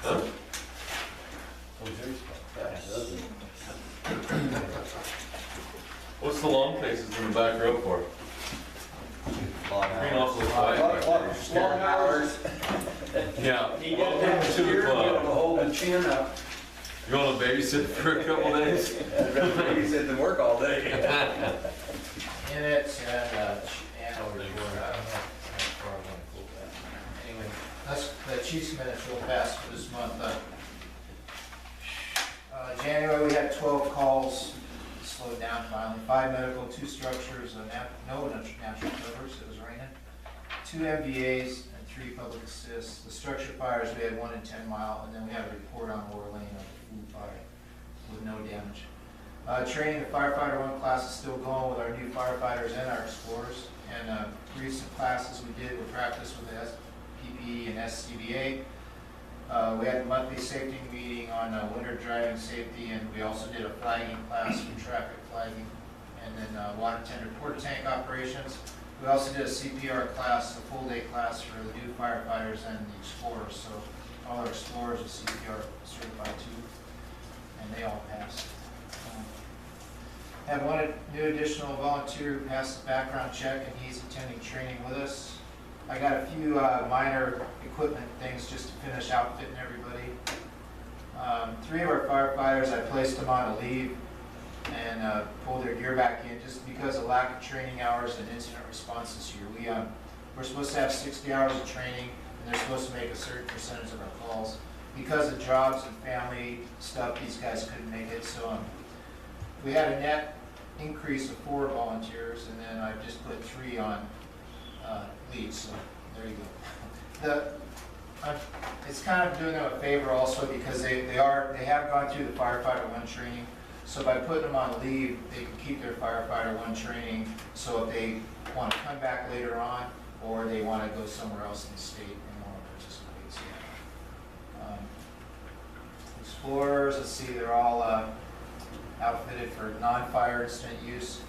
Huh? Oh, Jerry's What's the long faces in the back row for? Green awfully quiet. Long hours. Yeah. He Welcome didn't have to a the beer, be able to club. hold the chin up. You want to babysit for a couple days? He said to work all day. Minutes and annual report, I don't know how far I want to pull that. Anyway, that's the Chiefs minutes real fast for this month. January, we had 12 calls, slowed down finally, 5 medical, 2 structures, no natural covers, it was raining, 2 MVAs, and 3 public assists. The structure fires, we had 1 in 10 Mile, and then we had a report on Laura Lane of a food fire with no damage. Training, the firefighter 1 class is still going with our new firefighters and our explorers. And recent classes we did were practice with the PPE and SCBA. We had a monthly safety meeting on winter driving safety, and we also did a flagging class for traffic flagging. And then water tender porta tank operations. We also did a CPR class, a full day class for the new firefighters and the explorers. So all our explorers are CPR certified too, and they all passed. Had one new additional volunteer who passed the background check, and he's attending training with us. I got a few minor equipment things just to finish outfitting everybody. 3 of our firefighters, I placed them on a leave and pulled their gear back in just because of lack of training hours and incident response this year. We're supposed to have 60 hours of training, and they're supposed to make a certain percentage of our calls. Because of jobs and family stuff, these guys couldn't make it, so we had a net increase of 4 volunteers, and then I just put 3 on leads, so there you go. It's kind of doing them a favor also because they have gone through the firefighter 1 training, so by putting them on leave, they can keep their firefighter 1 training, so if they want to come back later on, or they want to go somewhere else in the state and want to participate. So, explorers, let's see, they're all outfitted for non-fire incident use.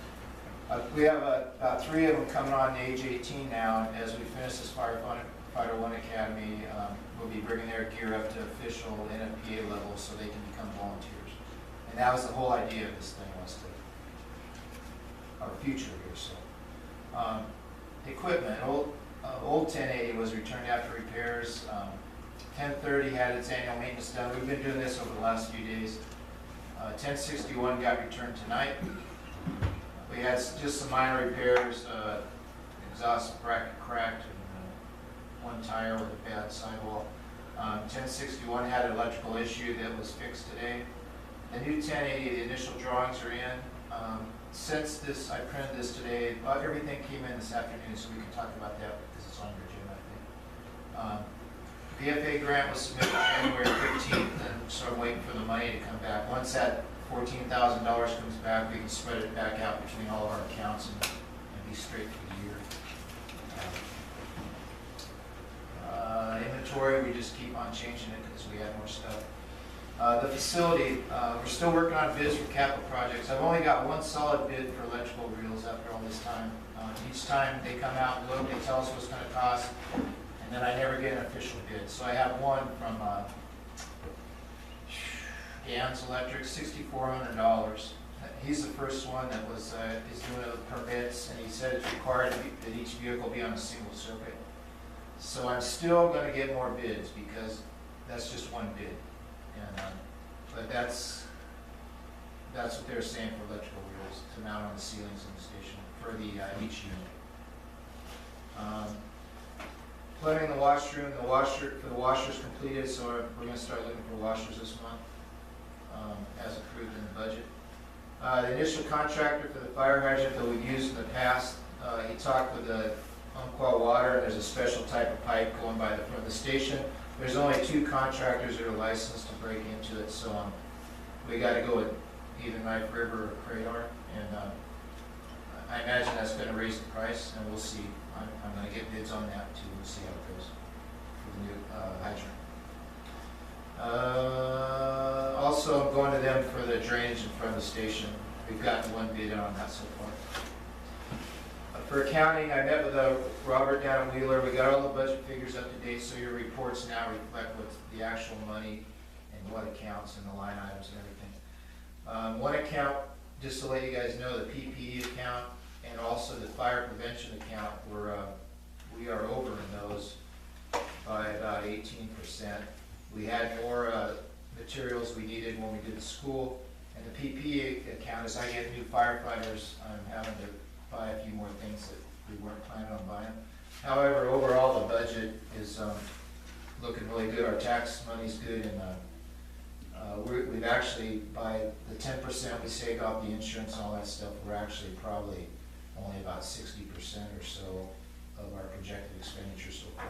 We have about 3 of them coming on to age 18 now, and as we finish this Firefighter 1 Academy, we'll be bringing their gear up to official NFPA level so they can become volunteers. And that was the whole idea of this thing, was to our future here. So, equipment, old 1080 was returned after repairs. 1030 had its annual maintenance done. We've been doing this over the last few days. 1061 got returned tonight. We had just some minor repairs, exhaust bracket cracked, and 1 tire with a bad sidewall. 1061 had an electrical issue that was fixed today. The new 1080, the initial drawings are in. Since this, I printed this today, everything came in this afternoon, so we can talk about that because it's on your agenda, I think. VFA grant was submitted January 15th, and so I'm waiting for the money to come back. Once that $14,000 comes back, we can spread it back out between all of our accounts and be straight for the year. Inventory, we just keep on changing it because we add more stuff. The facility, we're still working on bids for capital projects. I've only got 1 solid bid for electrical reels after all this time. Each time they come out and look, they tell us what it's going to cost, and and then I never get an official bid. So I have one from Gans Electric, $6,400. He's the first one that was, is doing the permits, and he said it's required that each vehicle be on a single circuit. So I'm still gonna get more bids, because that's just one bid. And, but that's what they're saying for electrical wheels, to mount on the ceilings in the station for the, each unit. Plumbing the washroom, for the washers completed, so we're gonna start looking for washers this month, as approved in the budget. The initial contractor for the fire hydrant that we've used in the past, he talked with the Umpqua Water, and there's a special type of pipe going by the front of the station. There's only 2 contractors that are licensed to break into it, so we gotta go with either Knife River or Kratar, and I imagine that's gonna raise the price, and we'll see. I'm gonna get bids on that too, we'll see how it goes for the new hydrant. Also, I'm going to them for the drainage in front of the station. We've gotten 1 bid on that so far. For accounting, I met with Robert down in Wheeler. We got all the budget figures up to date, so your reports now reflect what's the actual money and what accounts and the line items and everything. One account, just to let you guys know, the PPE account and also the fire prevention account, we are over in those by about 18%. We had more materials we needed when we did the school, and the PPE account, as I get new firefighters, I'm having to buy a few more things that we weren't planning on buying. However, overall, the budget is looking really good. Our tax money's good, and we've actually, by the 10% we save off the insurance and all that stuff, we're actually probably only about 60% or so of our projected expenditures so far.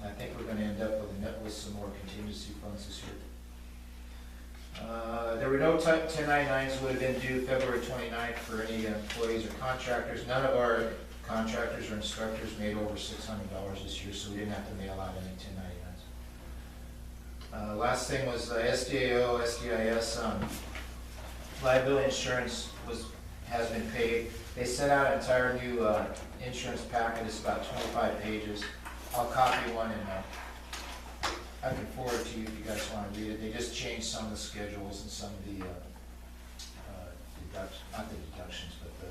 And I think we're gonna end up with some more contingency funds this year. There were no 1099s would have been due February 29th for any employees or contractors. None of our contractors or instructors made over $600 this year, so we didn't have to mail out any 1099s. Last thing was SDAO, SDIS, liability insurance has been paid. They sent out an entire new insurance packet. It's about 25 pages. I'll copy one and I can forward it to you if you guys want to read it. They just changed some of the schedules and some of the not the deductions, but the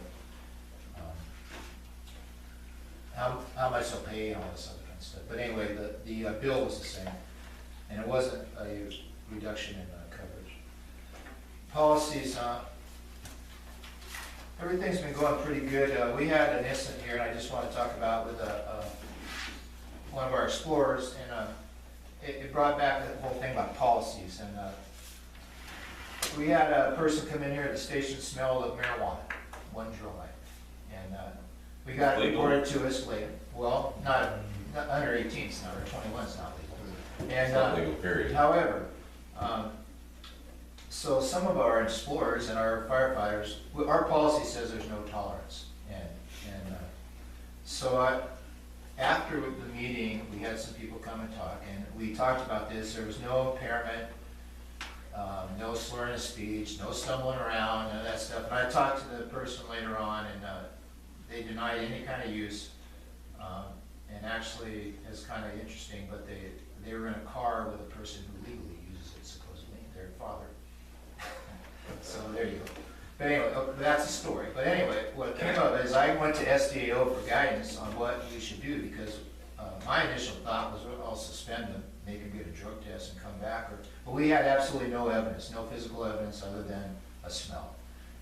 how much they'll pay and all this other kind of stuff. But anyway, the bill was the same, and it wasn't a reduction in coverage. Policies, everything's been going pretty good. We had an incident here, and I just want to talk about with one of our explorers, and it brought back the whole thing about policies. And we had a person come in here at the station, smell of marijuana, one drill light, and we got it reported to us late. Well, not under 18, it's not, or 21 is not legal. And, It's not legal, period. However, so some of our explorers and our firefighters, our policy says there's no tolerance. So after the meeting, we had some people come and talk, and we talked about this. There was no impairment, no slurring of speech, no stumbling around, none of that stuff. And I talked to the person later on, and they denied any kind of use. And actually, it's kind of interesting, but they were in a car with a person who legally uses it, supposedly, their father. So there you go. But anyway, that's a story. But anyway, what came up is I went to SDAO for guidance on what we should do, because my initial thought was, well, I'll suspend them, make them get a drug test and come back. But we had absolutely no evidence, no physical evidence other than a smell.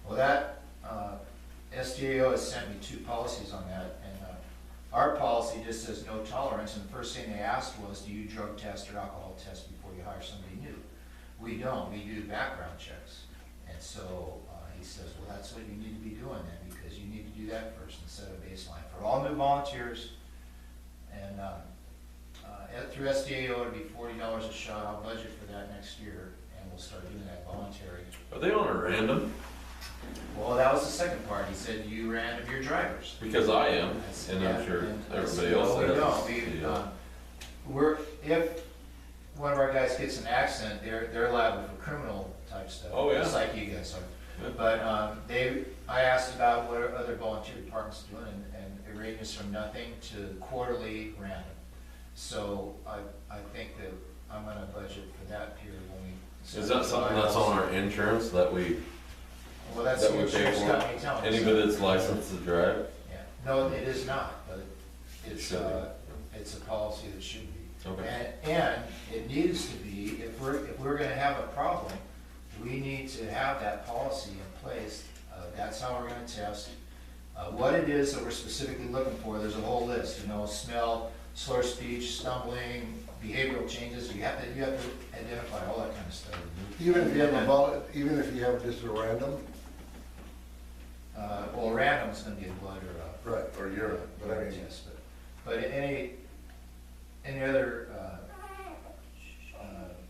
Well, that SDAO has sent me 2 policies on that, and our policy just says no tolerance. And the first thing they asked was, do you drug test or alcohol test before you hire somebody new? We don't. We do background checks. And so he says, well, that's what you need to be doing then, because you need to do that first and set a baseline for all new volunteers. And through SDAO, it'll be $40 a shot. I'll budget for that next year, and we'll start doing that voluntary. Are they on a random? Well, that was the second part. He said, you random your drivers. Because I am, I said, and I'm yeah, sure and I everybody said, else no, we does. don't. If one of our guys gets an accident, they're liable for criminal type stuff. Oh, yeah. Just like you guys are. Yeah. But I asked about what are other volunteer departments doing, and it ranges from nothing to quarterly random. So I think that I'm gonna budget for that here when we. Is that something that's on our insurance that we, Well, that's that the we pay insurance for? company telling us. Anybody that's licensed to drive? Yeah, no, it is not, but it's, Should be. it's a policy that should be. Okay. And it needs to be, if we're gonna have a problem, we need to have that policy in place. That's how we're gonna test. What it is that we're specifically looking for, there's a whole list, smell, slur speech, stumbling, behavioral changes, you have to identify all that kind of stuff. Even if you have a bullet, even if you have just a random, Well, random's gonna be a blood or a. right, or urine, but I mean, Yes, but any other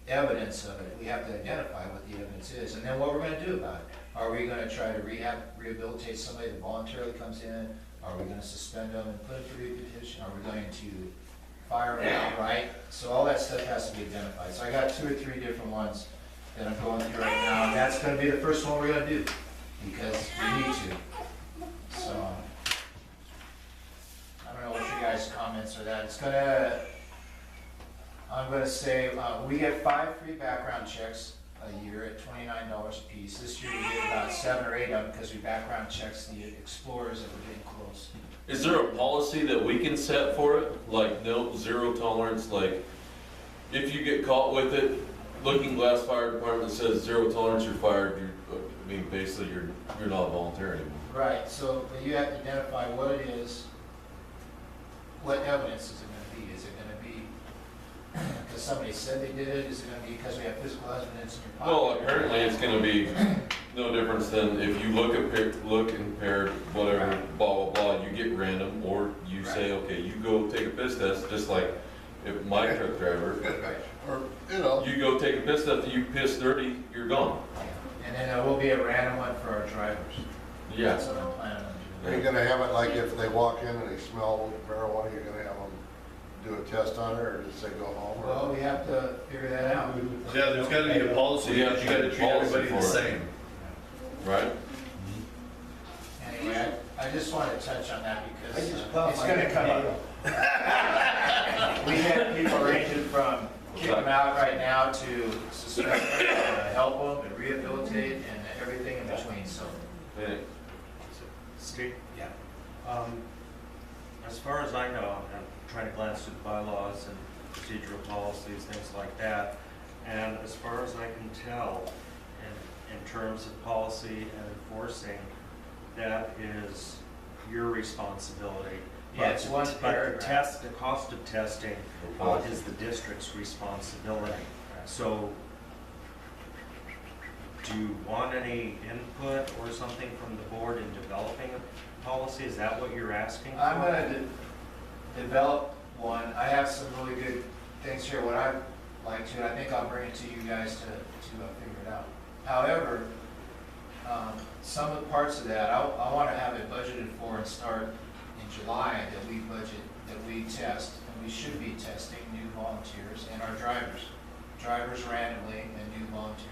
evidence of it, we have to identify what the evidence is, and then what we're gonna do about it. Are we gonna try to rehabilitate somebody that voluntarily comes in? Are we gonna suspend them and put it through a petition? Are we going to fire them outright? So all that stuff has to be identified. So I got 2 or 3 different ones that I'm going through right now, and that's gonna be the first one we're gonna do, because we need to. So, I don't know what your guys' comments are that. I'm gonna say, we get 5 free background checks a year at $29 a piece. This year we get about 7 or 8 of them because we background checks the Explorers that were getting close. Is there a policy that we can set for it? Like no, zero tolerance, like if you get caught with it, Lookingglass Fire Department says 0 tolerance, you're fired, I mean, basically you're not volunteer anymore. Right, so but you have to identify what it is, what evidence is it gonna be? Is it gonna be because somebody said they did it? Is it gonna be because we have physical evidence in your pocket? Well, apparently it's gonna be no difference than if you look impaired, whatever, blah, blah, blah, you get random, or you say, okay, you go take a piss test, just like if my truck driver, or, you go take a piss test, you piss dirty, you're gone. And then there will be a random one for our drivers. Yeah. That's what I'm planning on are doing. you gonna have it like if they walk in and they smell marijuana, you're gonna have them do a test on it, or just say go home? or- Well, we have to figure that out. Yeah, there's gotta be a policy, you gotta treat everybody the same. Right? Anyway, I just wanted to touch on that because I just it's coughed my gonna come up. We had people ranging from kick them out right now to suspend them, help them and rehabilitate and everything in between, so. Yeah. Steve? Yeah. As far as I know, I'm trying to glance through the bylaws and procedural policies, things like that. And as far as I can tell, in terms of policy and enforcing, that is your responsibility. Yeah, it's one But paragraph. the cost of testing is the district's responsibility. So, do you want any input or something from the board in developing a policy? Is that what you're asking for? I'm gonna develop one. I have some really good things here, what I'd like to, I think I'll bring it to you guys to figure it out. However, some of the parts of that, I wanna have it budgeted for and start in July, that we budget, that we test, and we should be testing new volunteers and our drivers randomly and new volunteers.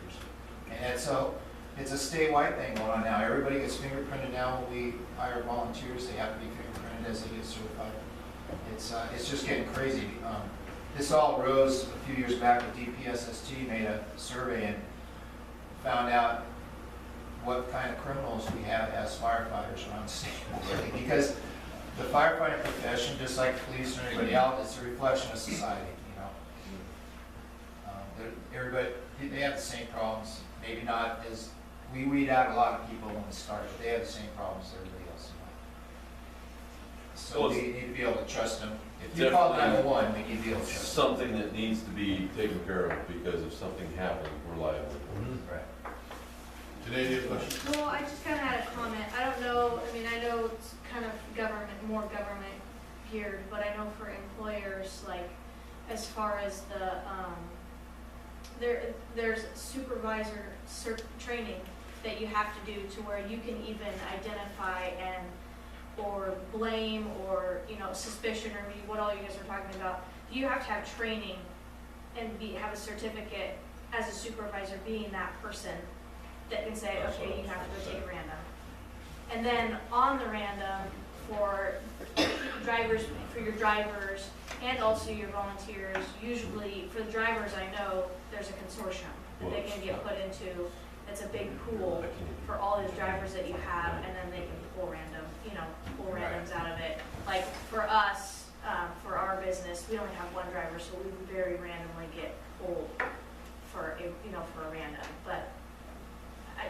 And it's a statewide thing going on now. Everybody gets fingerprinted now when we hire volunteers. They have to be fingerprinted as they get certified. It's just getting crazy. This all rose a few years back with DPSST made a survey and found out what kind of criminals we have as firefighters around the state. Because the firefighting profession, just like police or anybody else, it's a reflection of society, Everybody, they have the same problems, maybe not as, we weed out a lot of people when we start, but they have the same problems as everybody else. So Well, we need to be able to trust them. If you call definitely 911, we need to be able to It's trust them. something that needs to be taken care of, because if something happens, we're liable. Right. Today, any questions? Well, I just kind of had a comment. I don't know, I mean, I know it's kind of more government geared, but I know for employers, like, as far as the, there's supervisor training that you have to do to where you can even identify or blame or, suspicion or what all you guys are talking about. You have to have training and have a certificate as a supervisor being that person that can say, okay, you have to go take a random. And then on the random for your drivers, and also your volunteers. Usually, for the drivers, I know there's a consortium that they can get put into. It's a big pool for all these drivers that you have, and then they can pull randoms out of it. Like for us, for our business, we only have one driver, so we would very randomly get pulled for a random. But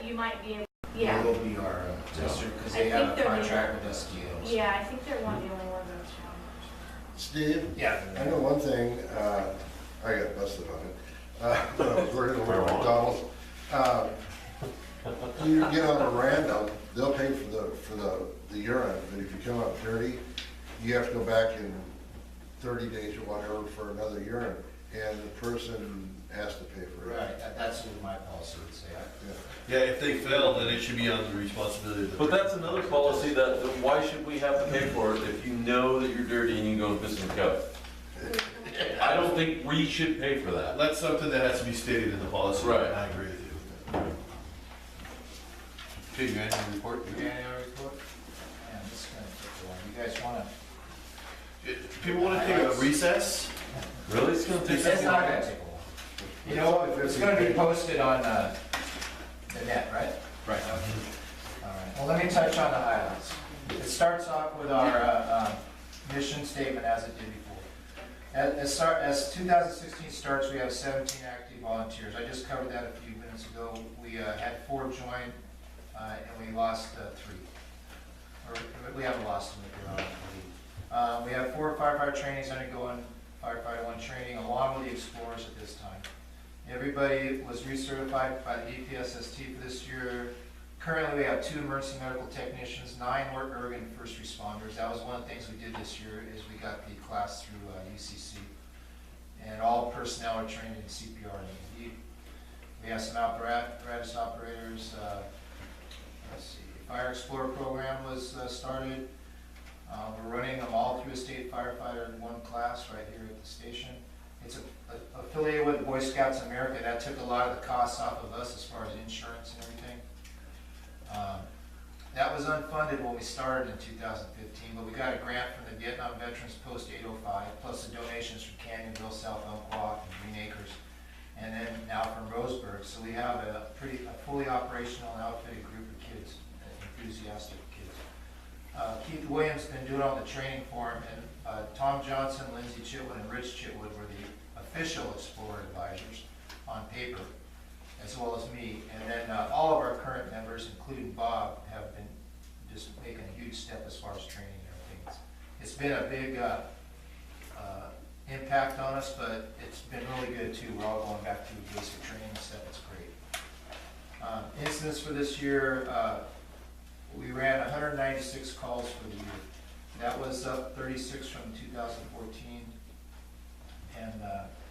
you might be able, They will be our tester, because they I think have a they're the- contract with us to use. yeah, I think they're one of the only ones that's challenged. Steve? Yeah. I know one thing, I got busted on it, when I was working over at McDonald's. You get on a random, they'll pay for the urine, but if you come up dirty, you have to go back in 30 days or whatever for another urine, and the person has to pay for it. Right, that's what my policy would say. Yeah, if they fail, then it should be on the responsibility of the. But that's another policy that, why should we have to pay for it if you know that you're dirty and you go and piss in the cup? I don't think we should pay for that. That's something that has to be stated in the policy. Right. I agree with you. Okay, your annual report? Your annual report? Man, this is gonna take a while. You guys wanna? People want to take a recess? Really? It's gonna take It's that not long? gonna take a while. You know, it's gonna be posted on the net, right? Right. All right, well, let me touch on the highlights. It starts off with our mission statement as it did before. As 2016 starts, we have 17 active volunteers. I just covered that a few minutes ago. We had 4 join, and we lost 3. Or we haven't lost them, if you're on the lead. We have 4 firefighter trainees undergoing firefighter 1 training, along with the explorers at this time. Everybody was recertified by the EPSST for this year. Currently, we have 2 emergency medical technicians, 9 work Oregon first responders. That was one of the things we did this year, is we got the class through UCC. And all personnel are trained in CPR and ED. We have some apparatus operators. Let's see, Fire Explorer program was started. We're running them all through a state firefighter in 1 class right here at the station. It's affiliated with Boy Scouts of America. That took a lot of the costs off of us as far as insurance and everything. That was unfunded when we started in 2015, but we got a grant from the Vietnam Veterans Post 805, plus the donations from Canyonville, South Umpqua, and Green Acres, and then now from Roseburg. So we have a fully operational and outfitted group of kids, enthusiastic kids. Keith Williams has been doing all the training for him, and Tom Johnson, Lindsay Chitwood, and Rich Chitwood were the official Explorer advisors on paper, as well as me. And then all of our current members, including Bob, have been just making a huge step as far as training and everything. It's been a big impact on us, but it's been really good too. We're all going back to basic training and stuff. It's great. Incidents for this year, we ran 196 calls for the year. That was up 36 from 2014. And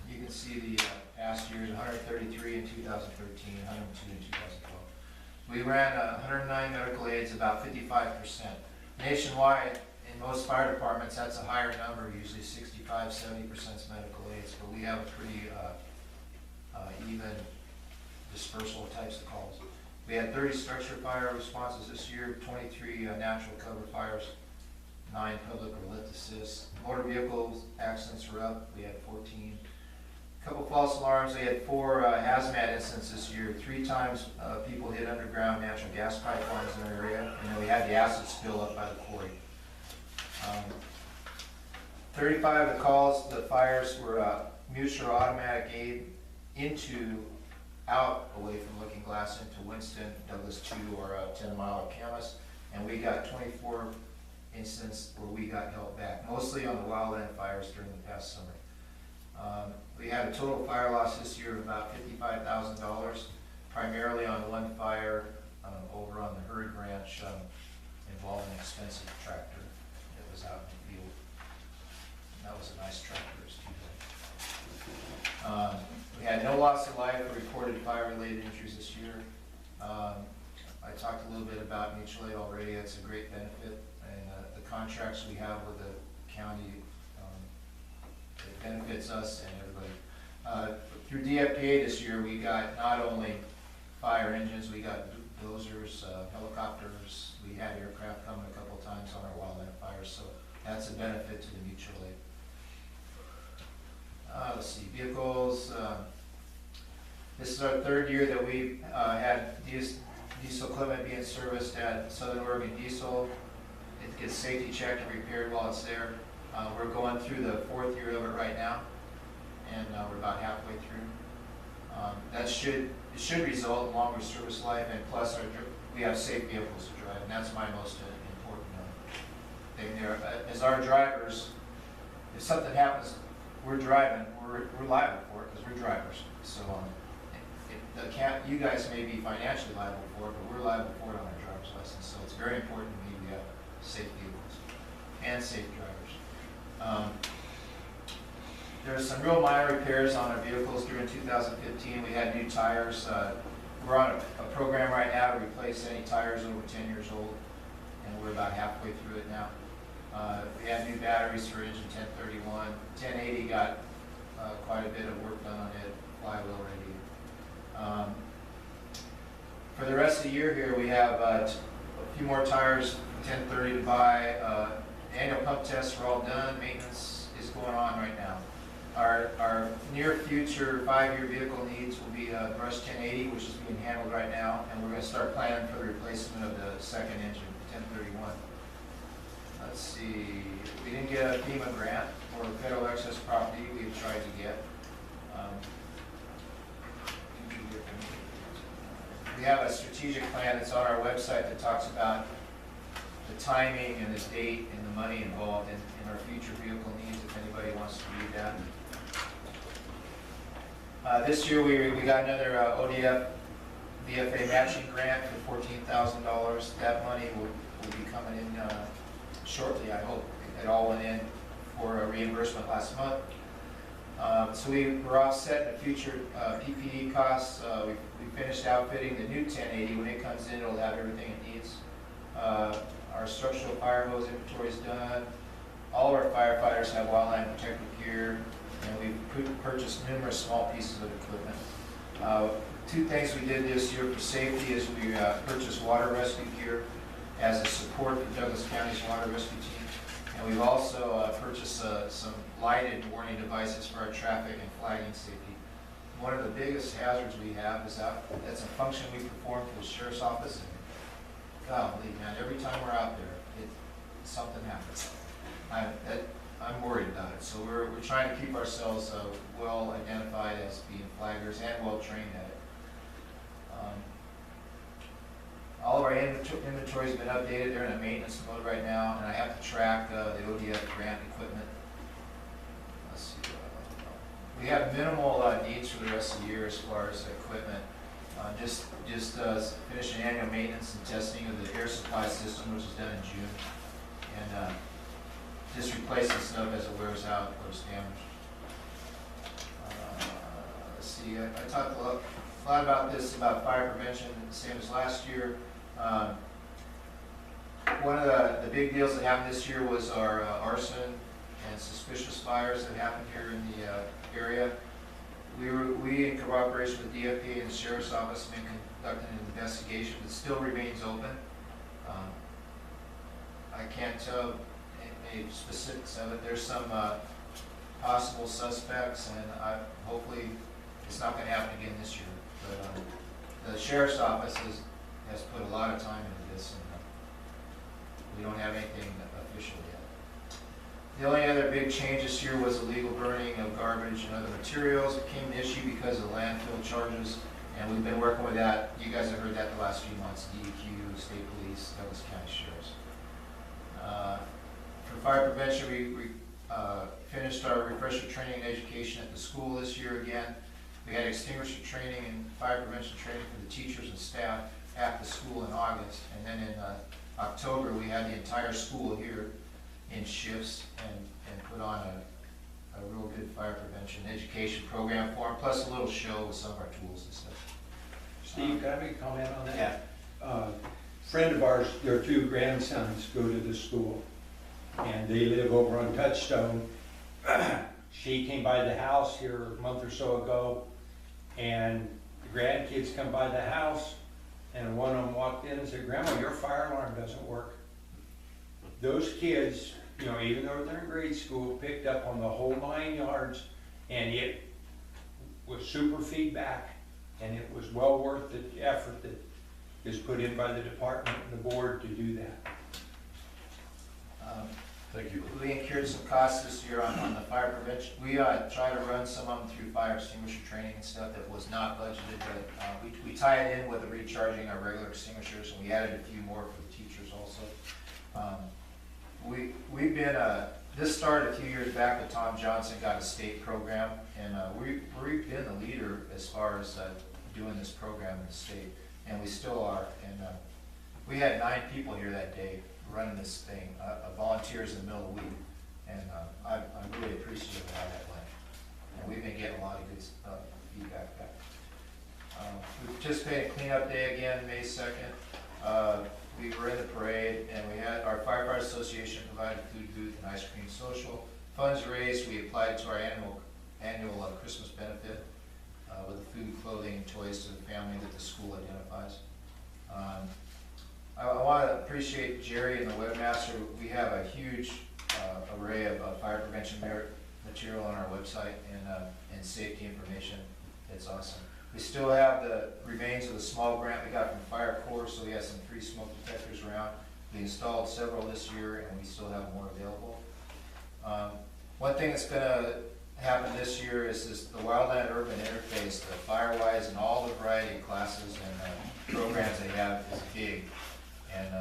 you can see the past years, 133 in 2013, 102 in 2012. We ran 109 medical aids, about 55%. Nationwide, in most fire departments, that's a higher number, usually 65, 70% is medical aids, but we have a pretty even dispersal of types of calls. We had 30 structure fire responses this year, 23 natural cover fires, 9 public or lit assists. Motor vehicles accidents were up, we had 14. Couple false alarms, we had 4 hazmat incidents this year. 3 times people hit underground natural gas pipelines in our area, and then we had the acid spill up by the quarry. 35 of the calls, the fires were mutual automatic aid out away from Lookingglass into Winston, Douglas 2, or 10 Mile at Camas, and we got 24 incidents where we got help back, mostly on the wildland fires during the past summer. We had a total fire loss this year of about $55,000, primarily on 1 fire over on the Hurd Ranch involving an expensive tractor that was out in the field. And that was a nice tractor, it's too bad. We had no loss of life or reported fire-related injuries this year. I talked a little bit about mutual aid already. It's a great benefit, and the contracts we have with the county, it benefits us and everybody. Through DFPA this year, we got not only fire engines, we got dozers, helicopters. We had aircraft coming a couple times on our wildland fires, so that's a benefit to the mutual aid. Let's see, vehicles, this is our third year that we've had diesel equipment being serviced at Southern Oregon Diesel. It gets safety checked and repaired while it's there. We're going through the fourth year of it right now, and we're about halfway through. It should result in longer service life, and plus we have safe vehicles to drive, and that's my most important thing there. As our drivers, if something happens, we're driving, we're liable for it because we're drivers. So you guys may be financially liable for it, but we're liable for it on our driver's license. So it's very important to me we have safe vehicles and safe drivers. There's some real minor repairs on our vehicles during 2015. We had new tires. We're on a program right now to replace any tires over 10 years old, and we're about halfway through it now. We had new batteries for engine 1031. 1080 got quite a bit of work done on it, flywheel radiator. For the rest of the year here, we have a few more tires for 1030 to buy. Annual pump tests are all done. Maintenance is going on right now. Our near future 5-year vehicle needs will be brush 1080, which is being handled right now, and we're going to start planning for the replacement of the second engine, 1031. Let's see, we didn't get a FEMA grant for federal excess property we had tried to get. We have a strategic plan that's on our website that talks about the timing and the date and the money involved in our future vehicle needs, if anybody wants to read that. This year we got another ODF VFA matching grant for $14,000. That money will be coming in shortly, I hope. It all went in for a reimbursement last month. So we're offsetting the future PPE costs. We finished outfitting the new 1080. When it comes in, it'll have everything it needs. Our structural fire hose inventory is done. All of our firefighters have wildland protective gear, and we've purchased numerous small pieces of equipment. Two things we did this year for safety is we purchased water rescue gear as a support for Douglas County's water rescue team. And we've also purchased some lighted warning devices for our traffic and flagging safety. One of the biggest hazards we have is that's a function we perform for the sheriff's office. And golly, man, every time we're out there, something happens. I'm worried about it. So we're trying to keep ourselves well identified as being flaggers and well trained at it. All of our inventory has been updated. They're in a maintenance mode right now, and I have to track the ODF grant equipment. Let's see. We have minimal needs for the rest of the year as far as equipment. Just finishing annual maintenance and testing of the air supply system, which was done in June, and just replacing stuff as it wears out or is damaged. Let's see. I talked a lot about this, about fire prevention, same as last year. One of the big deals that happened this year was our arson and suspicious fires that happened here in the area. We, in cooperation with DFP and the Sheriff's Office, have been conducting an investigation that still remains open. I can't tell any specifics of it. There's some possible suspects, and hopefully it's not going to happen again this year. But the Sheriff's Office has put a lot of time into this, and we don't have anything official yet. The only other big change this year was illegal burning of garbage and other materials. It became an issue because of landfill charges, and we've been working with that. You guys have heard that the last few months, DEQ, State Police, Douglas County Sheriff's. For fire prevention, we finished our refresher training and education at the school this year again. We had extinguisher training and fire prevention training for the teachers and staff at the school in August. And then in October, we had the entire school here in shifts and put on a real good fire prevention education program for them, plus a little show with some of our tools and stuff. Steve, can I make a comment on that? Yeah. Friend of ours, their 2 grandsons go to the school, and they live over on Touchstone. She came by the house here a month or so ago, and the grandkids come by the house, and one of them walked in and said, "Grandma, your fire alarm doesn't work." Those kids, you know, even though they're in grade school, picked up on the whole 9 yards, And it was super feedback, and it was well worth the effort that is put in by the department and the board to do that. Thank you. We incurred some costs this year on the fire prevention. We try to run some of them through fire extinguisher training and stuff that was not budgeted, but we tie it in with the recharging our regular extinguishers, and we added a few more for the teachers also. We've been, this started a few years back with Tom Johnson, got a state program, and we've been the leader as far as doing this program in the state, and we still are. And we had 9 people here that day running this thing, volunteers in the middle of the week, and I'm really appreciative of how that went. And we've been getting a lot of good feedback back. We participated in cleanup day again, May 2nd. We were in the parade, and we had our firefighter association provided food booth and ice cream social. Funds raised, we applied to our annual Christmas benefit with the food, clothing, and toys to the family that the school identifies. I want to appreciate Jerry and the webmaster. We have a huge array of fire prevention material on our website and safety information. It's awesome. We still have the remains of the small grant we got from Fire Corps, so we have some free smoke detectors around. We installed several this year, and we still have more available. One thing that's going to happen this year is the Wildland Urban Interface, the Firewise, and all the variety of classes and programs they have is big. And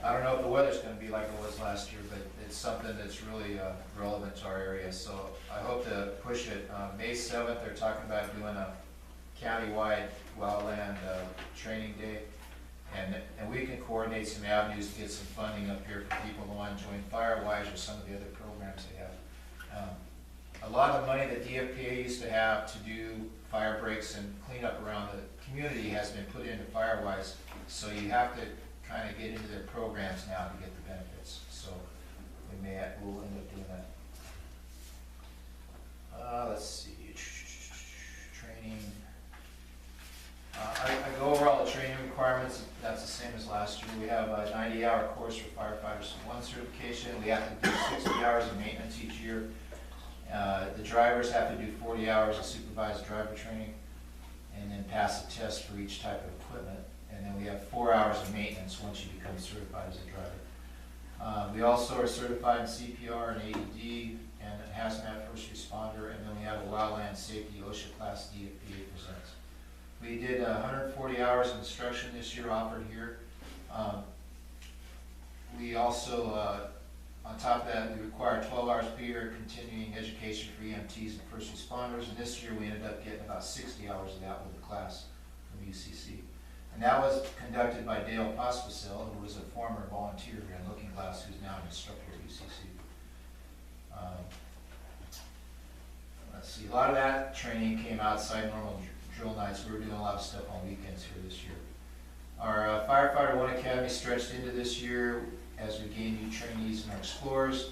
I don't know if the weather's going to be like it was last year, but it's something that's really relevant to our area. So I hope to push it. May 7th, they're talking about doing a county-wide wildland training day. And we can coordinate some avenues to get some funding up here for people who want to join Firewise or some of the other programs they have. A lot of the money that DFPA used to have to do fire breaks and cleanup around the community has been put into Firewise, so you have to kind of get into their programs now to get the benefits. So we'll end up doing that. Let's see, training. I go over all the training requirements. That's the same as last year. We have a 90-hour course for firefighters 1 certification. We have to do 60 hours of maintenance each year. The drivers have to do 40 hours of supervised driver training and then pass a test for each type of equipment. And then we have 4 hours of maintenance once you become certified as a driver. We also are certified in CPR and AED and a hazmat first responder, and then we have a wildland safety OSHA class DFPA presents. We did 140 hours of instruction this year offered here. We also, on top of that, we require 12 hours per year continuing education for EMTs and first responders, and this year we ended up getting about 60 hours of that with the class from UCC. And that was conducted by Dale Pospisil, who was a former volunteer here in Lookingglass, who's now an instructor at UCC. Let's see, a lot of that training came outside normal drill nights. We were doing a lot of stuff on weekends here this year. Our Firefighter 1 Academy stretched into this year as we gain new trainees and our explorers.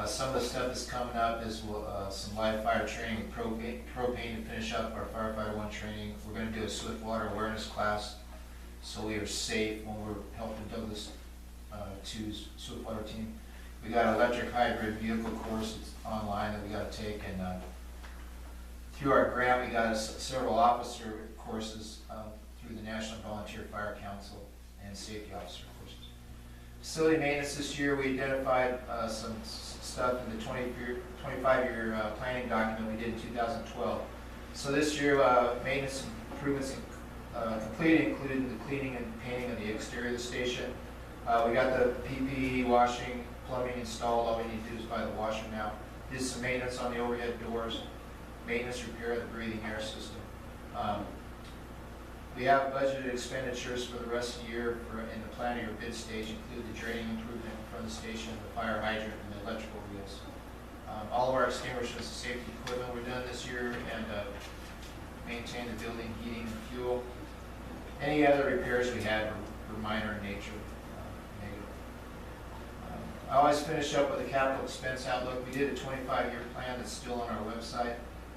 Some of the stuff that's coming up is some live fire training with propane to finish up our Firefighter 1 training. We're going to do a swift water awareness class so we are safe when we're helping Douglas 2's swift water team. We got an electric hybrid vehicle course that's online that we got to take, and through our grant we got several officer courses through the National Volunteer Fire Council and safety officer courses. Facility maintenance this year, we identified some stuff in the 25-year planning document we did in 2012. So this year, maintenance improvements completed included the cleaning and painting of the exterior of the station. We got the PPE, washing, plumbing installed. All we need to do is buy the washer now. Did some maintenance on the overhead doors, maintenance repair of the breathing air system. We have budgeted expenditures for the rest of the year in the plan of your bid stage include the draining improvement from the station, the fire hydrant, and the electrical wheels. All of our extinguishers and safety equipment were done this year, and maintain the building heating and fuel. Any other repairs we had were minor in nature, negative. I always finish up with a capital expense outlook. We did a 25-year plan that's still on our website,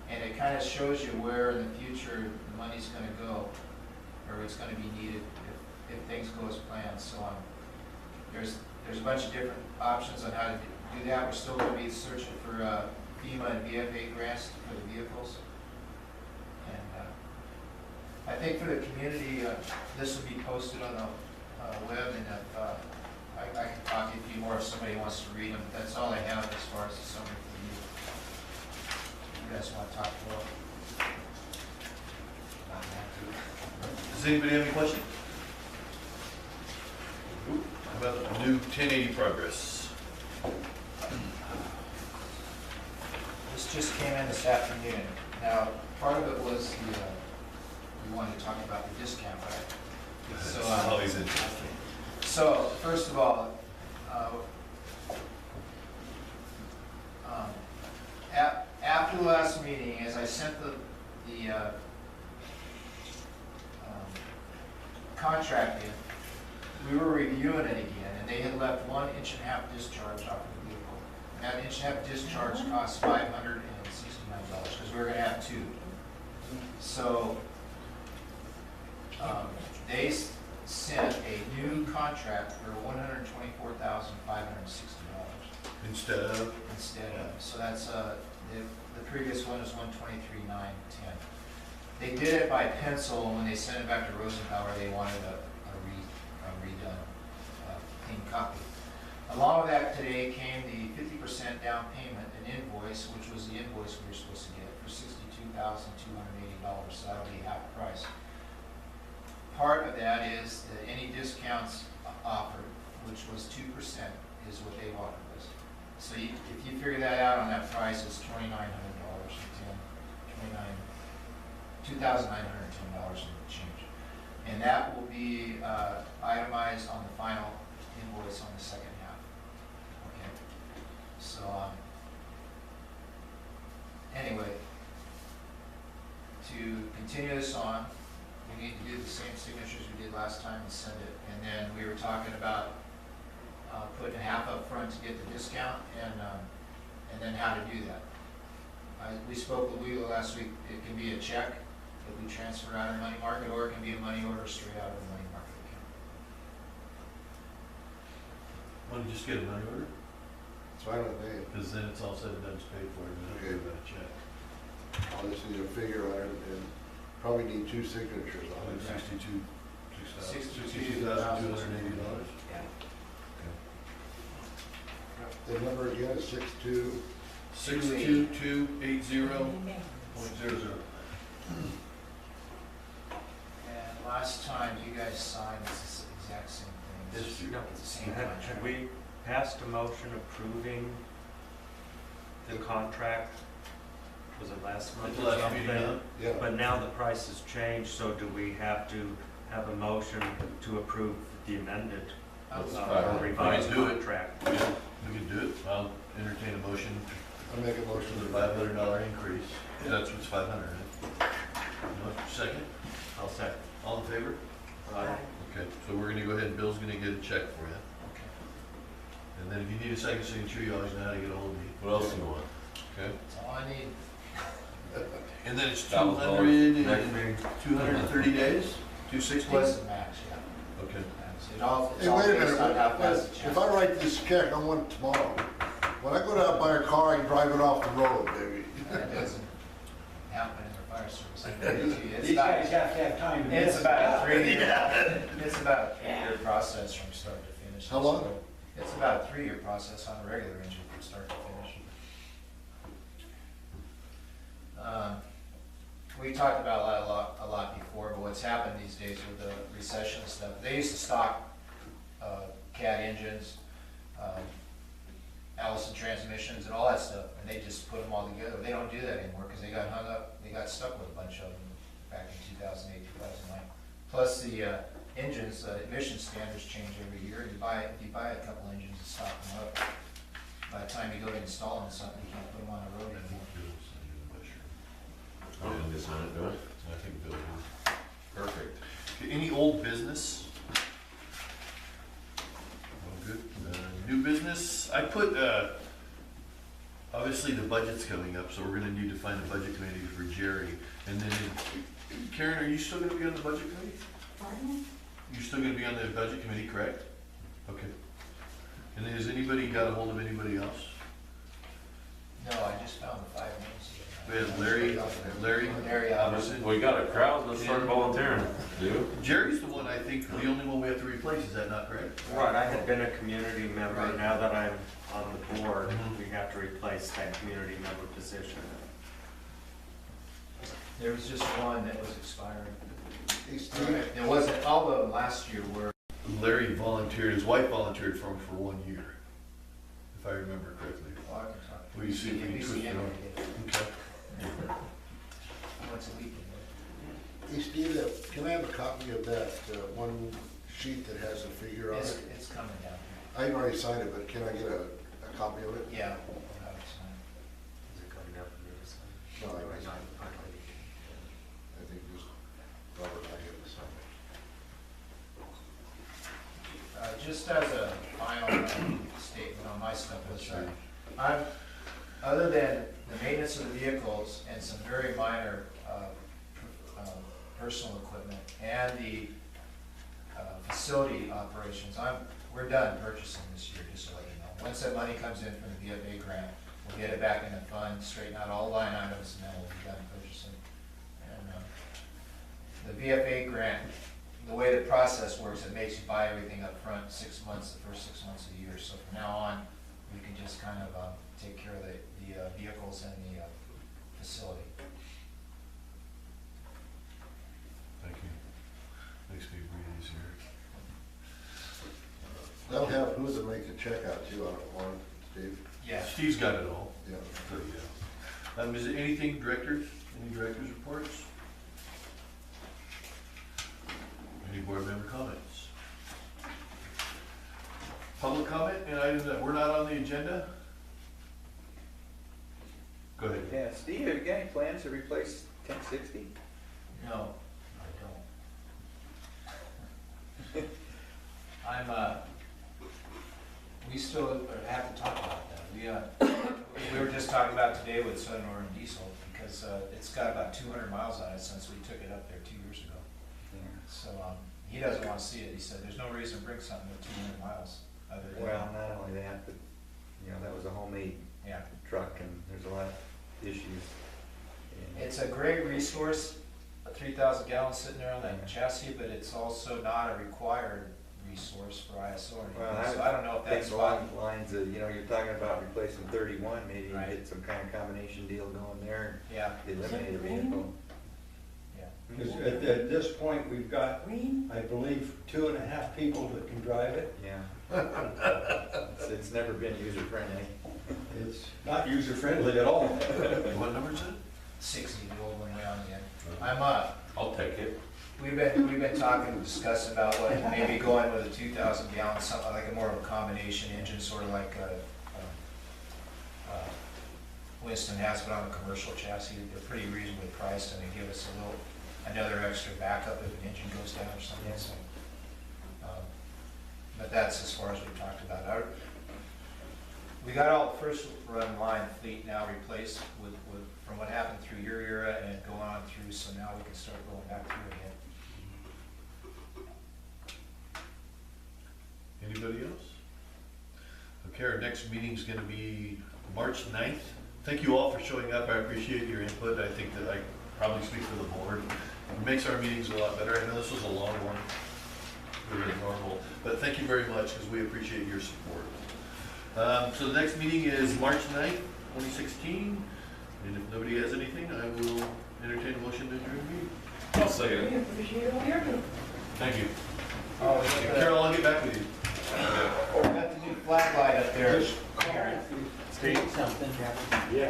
and it kind of shows you where in the future the money's going to go, or it's going to be needed if things go as planned. So there's a bunch of different options on how to do that. We're still going to be searching for FEMA and VFA grants for the vehicles. And I think for the community, this will be posted on the web, and if, I can talk a few more if somebody wants to read them. That's all I have as far as the summary for you. You guys want to talk about? Does anybody have any questions? How about the new 1080 progress? This just came in this afternoon. Now, part of it was the, we wanted to talk about the discount, right? So, That's always interesting. So, first of all, after the last meeting, as I sent the contract in, we were reviewing it again, and they had left 1.5 inch discharge off of the vehicle. And that 1.5 inch discharge costs $569, because we were gonna have 2. So, they sent a new contract for $124,560 Instead of? So that's, the previous one is $123,910. They did it by pencil, and when they sent it back to Rosenpower, they wanted a redone, clean copy. Along with that today came the 50% down payment, an invoice, which was the invoice we were supposed to get for $62,280, so that'll be half the price. Part of that is that any discounts offered, which was 2%, is what they've offered us. So if you figure that out on that price, it's $2,910 and change. And that will be itemized on the final invoice on the second half. Okay. So, anyway, to continue this on, we need to do the same signatures we did last time and send it. And then we were talking about putting half up front to get the discount, and then how to do that. We spoke with Wheeler last week. It can be a check that we transfer out of the money market, or it can be a money order straight out of the money market account. Why don't you just get a money order? It's fine with me. Because then it's all said and done, it's paid for, and then Okay. we've got a check. I'll just need a figure on it, and probably need 2 signatures on it. $62,280. Yeah. The number again is 62. 62280.00. And last time you guys signed, it's the exact same thing. Yes, It's sir. the same Had contract. we passed a motion approving the contract? Was it last month At the or last meeting, something? Yeah. But now the price has changed, so do we have to have a motion to approve the amended Let's or revised do it. contract? Yeah, we can do it. I'll entertain a motion I'll make a for motion the to $500 increase. That's what's 500, right? Second? I'll second. All in favor? Okay, so we're gonna go ahead and Bill's gonna get a check for you. Okay. And then if you need a second signature, you always know how to get a hold of me. What else do you want? Okay? That's all I need. And then it's $1,000 200 next and meeting. 230 days? 260? What's the max, yeah. Okay. It all, it's Hey, all wait a based minute, on how fast the if check. I write this check, I want it tomorrow. When I go down and buy a car, I can drive it off the road, baby. That doesn't happen in the fire service. I can guarantee you. It's These about- guys have to have time to. It's miss about it. a 3-year, it's about a 3-year process from start to finish. How long? It's about a 3-year process on a regular engine from start to finish. We talked about a lot before, but what's happened these days with the recession and stuff, they used to stock CAT engines, Allison transmissions and all that stuff, and they just put them all together. They don't do that anymore because they got hung up, they got stuck with a bunch of them back in 2008, 2009. Plus the engines, emission standards change every year. If you buy a couple engines and stock them up, by the time you go to install them, something, you can't put them on the road anymore. I don't think on it, do I? I think Bill is. Perfect. Okay, any old business? All good. New business, I put, obviously the budget's coming up, so we're gonna need to find a budget committee for Jerry. And then, Karen, are you still gonna be on the budget committee? You're still gonna be on the budget committee, correct? Okay. And then has anybody got a hold of anybody else? No, I just found the 5 names. We had Larry, Larry Albertson. We got a crowd, let's start volunteering, dude. Jerry's the one, I think, the only one we have to replace, is that not correct? Right, I had been a community member, Right. now that I'm on the board, Mhm. we have to replace that community member position. There was just one that was expiring. Hey, Steve, There wasn't, all of them last year were, Larry volunteered, his wife volunteered for him for 1 year, if I remember correctly. well, I can talk. Will you see if we can You twist it him, on? he Okay. did. Once a week. hey, Steve, can I have a copy of that one sheet that has a figure on it? It's coming down. I've already signed it, but can I get a copy of it? Yeah. I'll have it signed. Is it coming up for me to sign? No, I think just Robert and I have to sign it. Just as a final statement on my stuff, is I'm, other than the maintenance of the vehicles and some very minor personal equipment and the facility operations, we're done purchasing this year, just to let you know. Once that money comes in from the VFA grant, we'll get it back in the fund, straighten out all line items, and then we'll be done purchasing. And the VFA grant, the way the process works, it makes you buy everything up front 6 months, the first 6 months of the year. So from now on, we can just kind of take care of the vehicles and the facility. Thank you. Makes me breathe easier. They'll have who to make the check out to on it, one, Steve? Yeah. Steve's got it all. Yeah. So, yeah. Is there anything, directors, any directors' reports? Any board member comments? Public comment, and items that were not on the agenda? Go ahead. Yeah, Steve, have you got any plans to replace 1060? No, I don't. We still have to talk about that. We were just talking about today with Southern Oregon Diesel, because it's got about 200 miles on it since we took it up there 2 years ago. So he doesn't want to see it. He said, there's no reason to bring something with 200 miles other than. Well, not only that, but, that was a homemade Yeah. truck, and there's a lot of issues. And It's a great resource, 3,000 gallons sitting there on that chassis, but it's also not a required resource for ISO or Well, anything. So I don't know if that's Think along the lines of, you're talking about replacing 31, maybe you Right. get some kind of combination deal going there, Yeah, and eliminate a vehicle. yeah. Because at this point, we've got, I believe, 2.5 people that can drive it. Yeah. It's never been user-friendly. It's not user-friendly at all. What number is it? 60, the old one way on the end. I'll take it. We've been talking, discussing about what, maybe going with a 2,000 gallon, something like a more of a combination engine, sort of like Winston has, but on a commercial chassis. They're pretty reasonably priced, and they give us another extra backup if an engine goes down or something. So, but that's as far as we've talked about. We got all the first run line fleet now replaced with from what happened through your era and going on through, so now we can start going back through again. Anybody else? Okay, our next meeting's gonna be March 9th. Thank you all for showing up. I appreciate your input. I think that I probably speak for the board. It makes our meetings a lot better. I know this was a long one, bigger than normal, but thank you very much, because we appreciate your support. So the next meeting is March 9th, 2016, and if nobody has anything, I will entertain a motion to adjourn the meeting. I'll second it. Thank you. Oh, we got the- Carol, I'll get back with you. we got the new flag light up there. Karen. Yeah.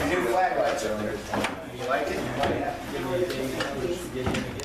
New flag lights up there. You like it? Give me a date, get in